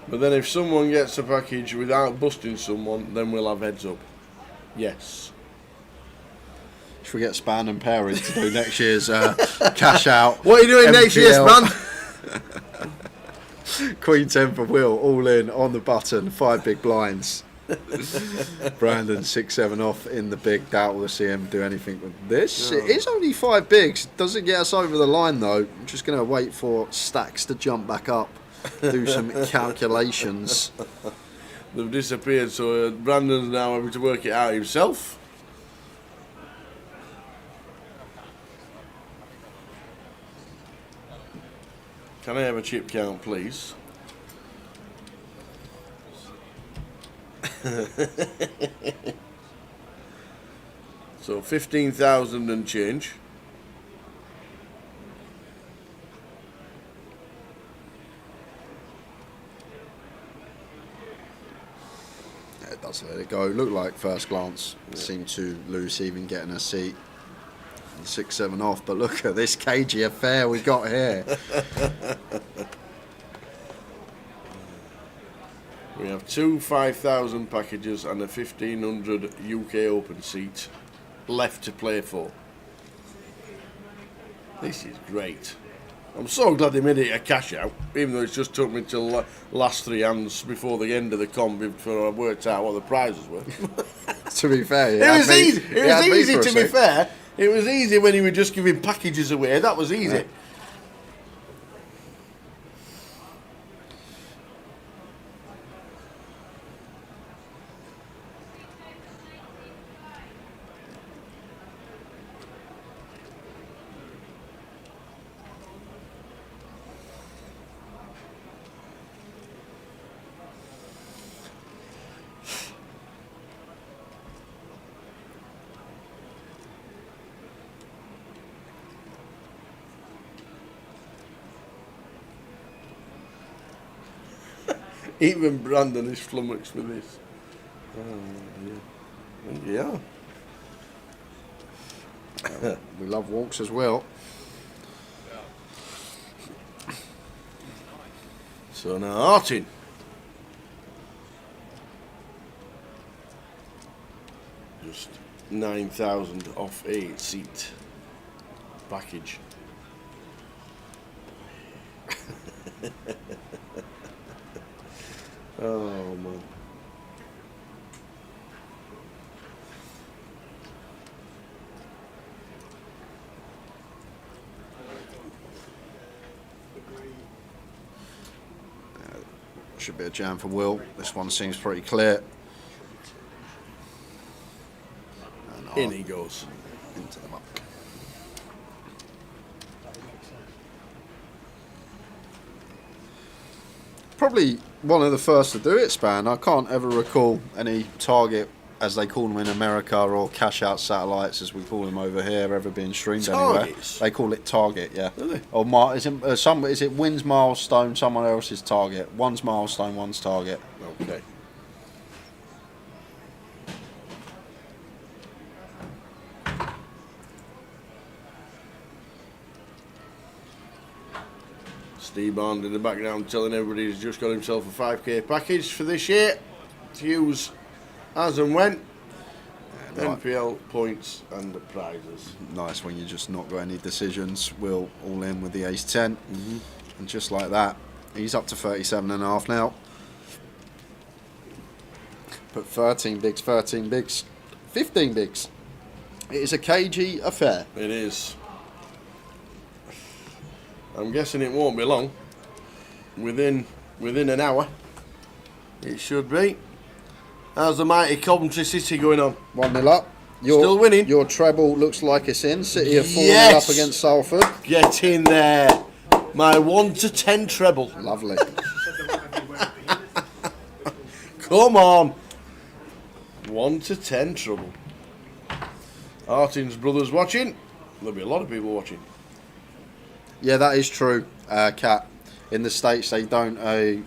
But then if someone gets a package without busting someone, then we'll have heads up. Yes. Should we get Span and Perry to do next year's cash out? What are you doing next year, man? Queen 10 for Will, all in, on the button, 5 big blinds. Brandon 6-7 off in the big. Doubt we'll see him do anything with this. No. It is only 5 bigs. Doesn't get us over the line though. I'm just going to wait for stacks to jump back up. Do some calculations. They've disappeared, so Brandon's now having to work it out himself. Can I have a chip count, please? So 15,000 and change. Yeah, it does let it go. Looked like first glance seemed too loose, even getting a seat. 6-7 off, but look at this cagey affair we got here. We have two 5,000 packages and a 1,500 UK Open seat left to play for. This is great. I'm so glad they made it a cash out, even though it's just took me till last 3 hands before the end of the comp before I worked out what the prizes were. To be fair, It was easy. It was easy, to be fair. It was easy when you were just giving packages away. That was easy. Yeah. Even Brandon is flummoxed with this. Yeah. We love walks as well. So now Artin. Just 9,000 off a seat package. Oh man. Should be a jam for Will. This one seems pretty clear. And In he goes. into the muck. Probably one of the first to do it, Span. I can't ever recall any target, as they call them in America, or cash-out satellites, as we call them over here, ever being streamed anywhere. Targets? They call it target, yeah. Do they? Or is it Wynn's milestone, someone else's target? One's milestone, one's target. Okay. Steve Bond in the background telling everybody he's just got himself a 5k package for this year to use as and when. NPL points and the prizes. Nice when you just not got any decisions. Will all in with the ace 10. And just like that, he's up to 37.5 now. But 13 bigs, 15 bigs. It is a cagey affair. It is. I'm guessing it won't be long. Within an hour, it should be. How's the mighty Coventry City going on? 1-0 up. Still winning. Your treble looks like it's in. City are 4-0 Yes! up against Salford. Get in there. My 1 to 10 treble. Lovely. Come on. 1 to 10 treble. Artin's brothers watching. There'll be a lot of people watching. Yeah, that is true, Kat. In the States, they don't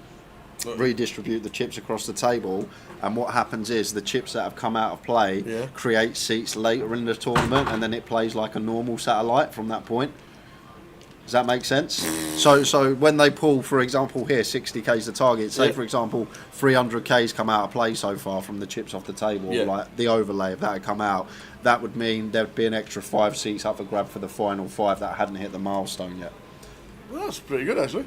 redistribute the chips across the table. And what happens is the chips that have come out of play create seats later in the tournament, and then it plays like a normal satellite from that point. Does that make sense? So when they pull, for example, here 60k's the target. Say for example 300k's come out of play so far from the chips off the table. Like the overlay if that had come out, that would mean there'd be an extra 5 seats up for grab for the final 5 that hadn't hit the milestone yet. Well, that's pretty good actually.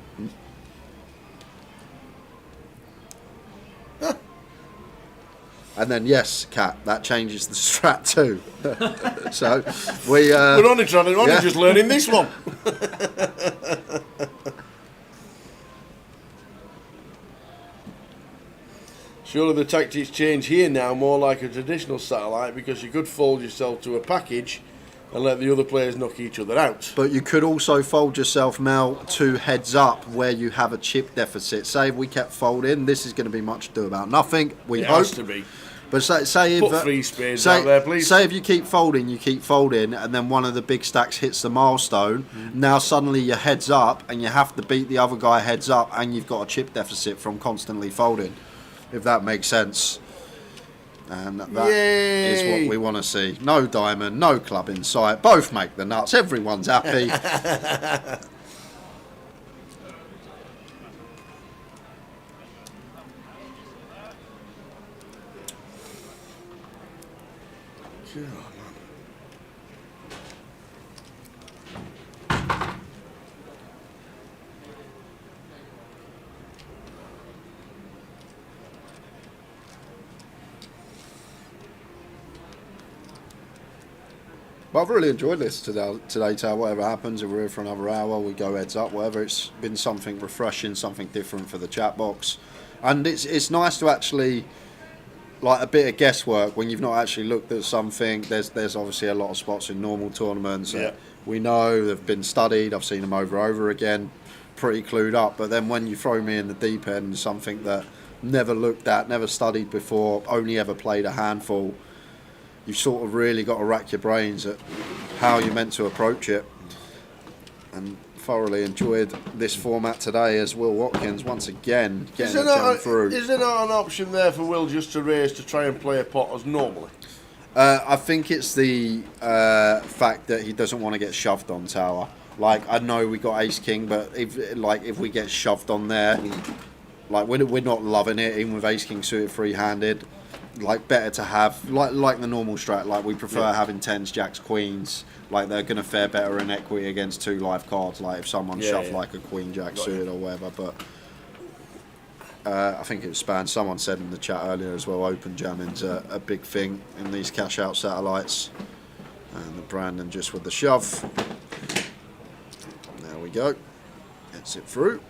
And then yes, Kat, that changes the strat too. So we're only just learning this one. Surely the tactics change here now, more like a traditional satellite, because you could fold yourself to a package and let the other players knock each other out. But you could also fold yourself, Mel, to heads up where you have a chip deficit. Say if we kept folding, this is going to be much ado about nothing. We hope. Has to be. But say if Put 3 spades out there, please. Say if you keep folding, and then one of the big stacks hits the milestone. Now suddenly you're heads up, and you have to beat the other guy heads up, and you've got a chip deficit from constantly folding. If that makes sense. And that is what we want to see. No diamond, no club in sight. Both make the nuts. Everyone's happy. But I've really enjoyed this today, Tal. Whatever happens, if we're here for another hour, we go heads up, whatever. It's been something refreshing, something different for the chat box. And it's nice to actually, like, a bit of guesswork when you've not actually looked at something. There's obviously a lot of spots in normal tournaments that we know they've been studied. I've seen them over again, pretty clued up. But then when you throw me in the deep end, something that never looked at, never studied before, only ever played a handful, you've sort of really got to rack your brains at how you're meant to approach it. And thoroughly enjoyed this format today as Will Watkins once again getting a jam through. Is there not an option there for Will just to raise to try and play a pot as normally? I think it's the fact that he doesn't want to get shoved on tower. Like, I know we got ace king, but if we get shoved on there, like we're not loving it, even with ace king suited free-handed. Like, better to have like the normal strat. Like, we prefer having 10s, jacks, queens. Like, they're gonna fare better in equity against 2 live cards. Like, if someone shoved like a queen jack suited or whatever. But I think it was Span. Someone said in the chat earlier as well, open jamming's a big thing in these cash out satellites. And the Brandon just with the shove. There we go. Gets it through.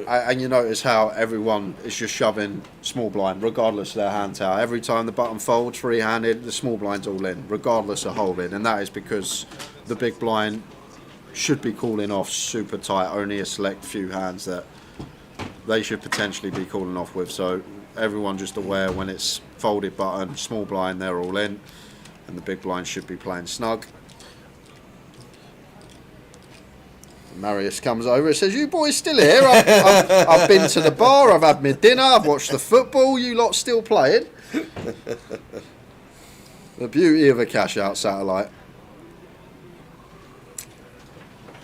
And you notice how everyone is just shoving small blind, regardless of their hand towel. Every time the button folds, free-handed, the small blind's all in, regardless of holding. And that is because the big blind should be calling off super tight. Only a select few hands that they should potentially be calling off with. So everyone just aware when it's folded button, small blind, they're all in. And the big blind should be playing snug. Marius comes over and says, "You boys still here? I've been to the bar, I've had my dinner, I've watched the football, you lot still playing?" The beauty of a cash-out satellite.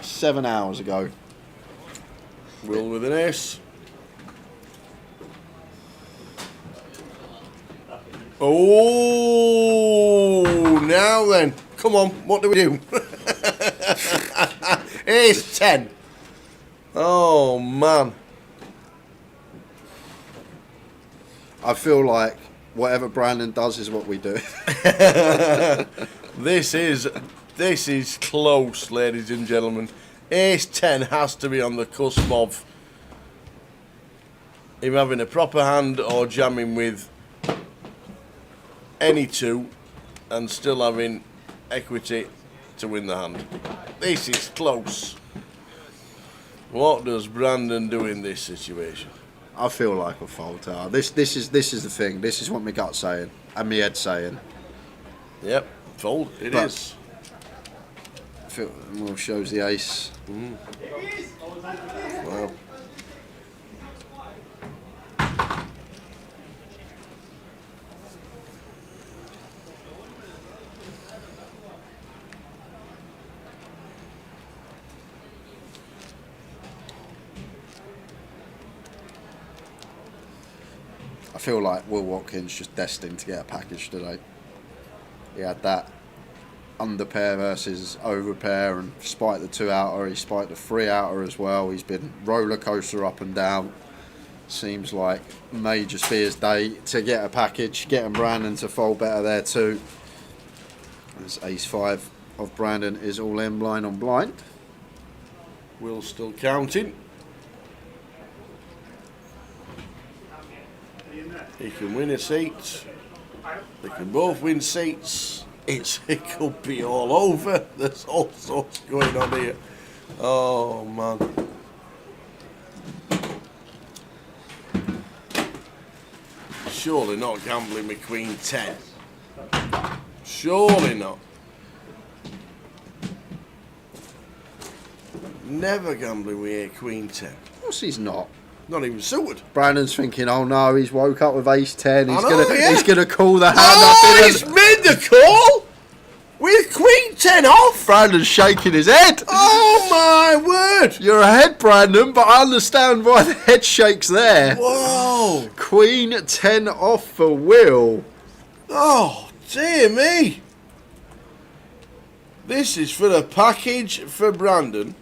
7 hours ago. Will with an ace. Oh, now then. Come on, what do we do? Ace 10. Oh, man. I feel like whatever Brandon does is what we do. This is close, ladies and gentlemen. Ace 10 has to be on the cusp of him having a proper hand or jamming with any two and still having equity to win the hand. This is close. What does Brandon do in this situation? I feel like a fold tower. This is the thing. This is what my gut's saying and my head's saying. Yep, fold. It But- is. Well, shows the ace. Wow. I feel like Will Watkins just destined to get a package today. He had that under pair versus over pair, and spiked the 2 outer, he spiked the 3 outer as well. He's been roller coaster up and down. Seems like may just be his day to get a package, getting Brandon to fold better there too. As ace 5 of Brandon is all in, blind on blind. Will still counting. He can win a seat. They can both win seats. It could be all over. There's all sorts going on here. Oh, man. Surely not gambling with Queen 10. Surely not. Never gambling with a Queen 10. Of course he's not. Not even suited. Brandon's thinking, oh no, he's woke up with ace 10. He's I know, gonna yeah. he's gonna call the hand Oh, up in he's made the call with Queen 10 off. Brandon's shaking his head. Oh my word! You're ahead, Brandon, but I understand why the head shakes there. Whoa! Queen 10 off for Will. Oh dear me! This is for a package for Brandon.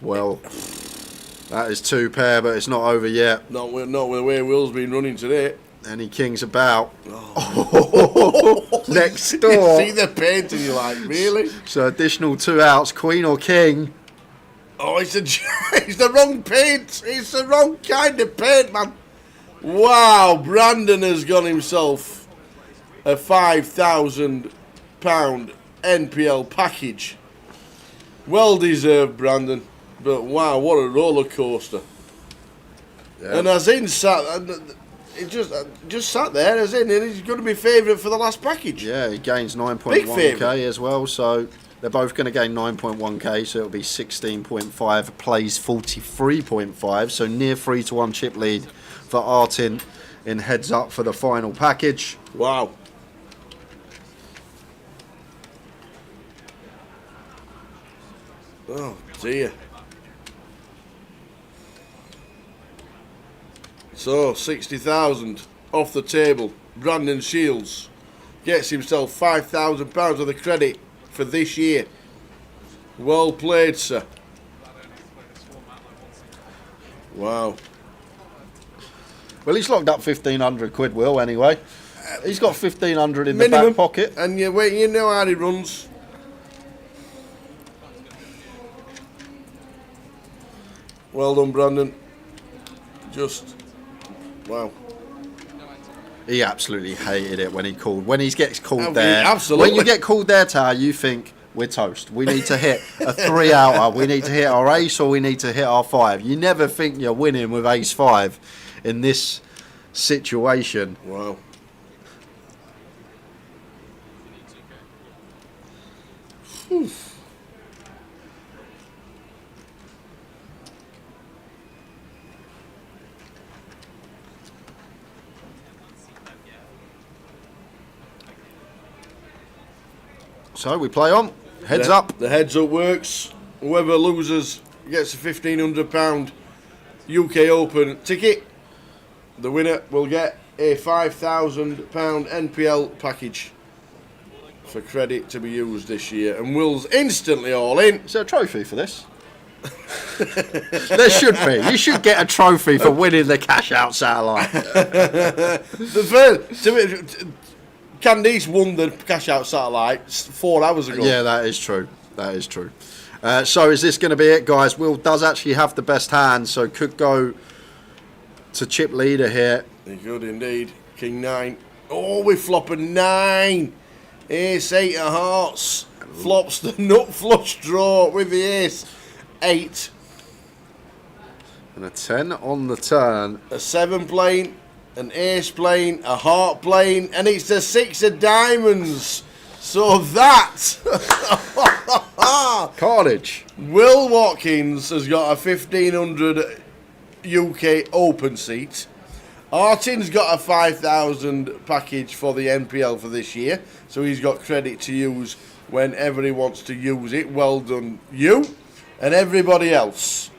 Well, that is 2 pair, but it's not over yet. Not with the way Will's been running today. Any kings about. Oh. Next You door. see the paint and you're like, really? So additional 2 outs, queen or king. Oh, it's the wrong paint. It's the wrong kind of paint, man. Wow, Brandon has got himself a £5,000 NPL package. Well deserved, Brandon. But wow, what a roller coaster! Yeah. And Azin sat, it just sat there. Azin, and he's going to be favourite for the last package. Yeah, he gains Big 9.1k favourite. as well, so they're both going to gain 9.1k, so it'll be 16.5, plays 43.5, so near 3-1 chip lead for Artin in heads up for the final package. Wow. Oh dear. So 60,000 off the table. Brandon Shields gets himself £5,000 of the credit for this year. Well played, sir. Wow. Well, he's locked up 1,500 quid, Will, anyway. He's got 1,500 in the Minimum. back pocket. And you know how he runs. Well done, Brandon. Just, wow. He absolutely hated it when he called. When he gets called Oh, there. absolutely. When you get called there, Tar, you think, we're toast. We need to hit a 3-outer. We need to hit our ace or we need to hit our 5. You never think you're winning with ace 5 in this situation. Wow. So we play on. Heads up. The heads up works. Whoever loses gets a £1,500 UK Open ticket. The winner will get a £5,000 NPL package for credit to be used this year. And Will's instantly all in. Is there a trophy for this? There should be. You should get a trophy for winning the cash out satellite. Candice won the cash out satellite 4 hours ago. Yeah, that is true. That is true. So is this going to be it, guys? Will does actually have the best hand, so could go to chip leader here. He could indeed. King 9. Oh, we flop a 9. Ace 8 of hearts. Flops the nut flush draw with the ace 8. And a 10 on the turn. A 7 playing, an ace playing, a heart playing, and it's a 6 of diamonds. So that Carnage. Will Watkins has got a 1,500 UK Open seat. Artin's got a 5,000 package for the NPL for this year, so he's got credit to use whenever he wants to use it. Well done, you and everybody else.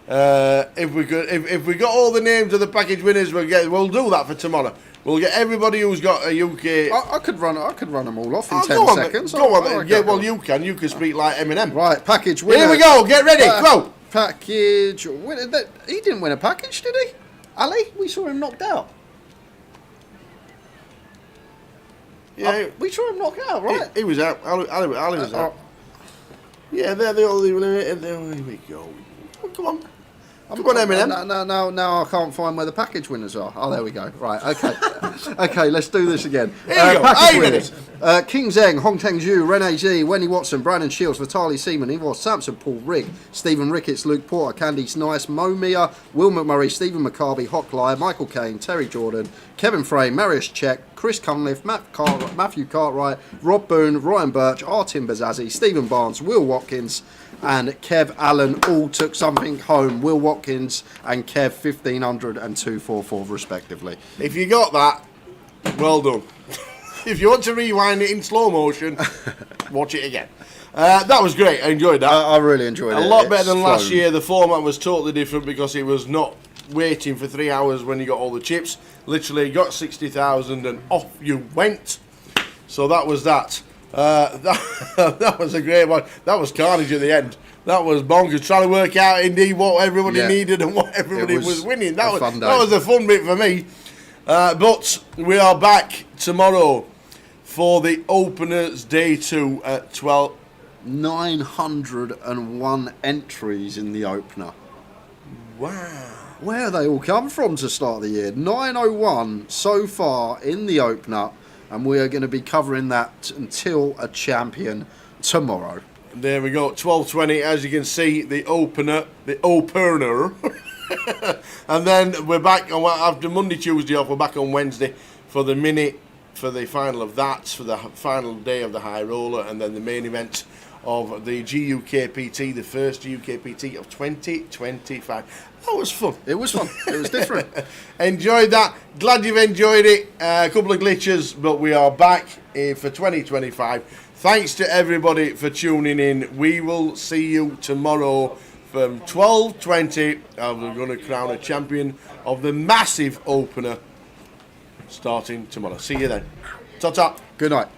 If we got all the names of the package winners, we'll do that for tomorrow. We'll get everybody who's got a UK. I could run them all off in 10 go on, seconds. Go on. Yeah, well, you can. You can speak like Eminem. Right, package winner. Here we go. Get ready. Go. Package winner. He didn't win a package, did he? Ali? We saw him knocked out. Yeah, we saw him knocked out, right? He was out. Ali was out. Yeah, they're the only. Here we go. Come on. Come on, Eminem. No, I can't find where the package winners are. Oh, there we go. Right, okay. Okay, let's do this again. Here we go. Package winners. King Zeng, Hong Teng Zhu, Rene Z, Wendy Watson, Brandon Shields, Vitaly Seaman, Ivor Sampson, Paul Rigg, Stephen Ricketts, Luke Porter, Candice Nice, Mo Mia, Will McMurray, Stephen McCarby, Hocklier, Michael Kane, Terry Jordan, Kevin Frame, Marius Check, Chris Cunliffe, Matthew Cartwright, Rob Boone, Ryan Birch, Artin Bazazzi, Stephen Barnes, Will Watkins, and Kev Allen all took something home. Will Watkins and Kev 1,500 and 244 respectively. If you got that, well done. If you want to rewind it in slow motion, watch it again. That was great. I enjoyed that. I really enjoyed it. A lot better than last year. The format was totally different because it was not waiting for 3 hours when you got all the chips. Literally got 60,000 and off you went. So that was that. That was a great one. That was carnage at the end. That was bonkers. Trying to work out indeed what everybody needed and what everybody was winning. That was a fun bit for me. But we are back tomorrow for the Openers Day 2 at 12. 901 entries in the opener. Wow. Where they all come from to start the year. 901 so far in the opener. And we are going to be covering that until a champion tomorrow. There we go, 12:20. As you can see, the opener. And then we're back on after Monday, Tuesday off. We're back on Wednesday for the final of that, for the final day of the high roller, and then the main event of the GUKPT, the first GUKPT of 2025. That was fun. It was fun. It was different. Enjoyed that. Glad you've enjoyed it. A couple of glitches, but we are back for 2025. Thanks to everybody for tuning in. We will see you tomorrow from 12:20. We're going to crown a champion of the massive opener starting tomorrow. See you then. Ta-ta. Good night.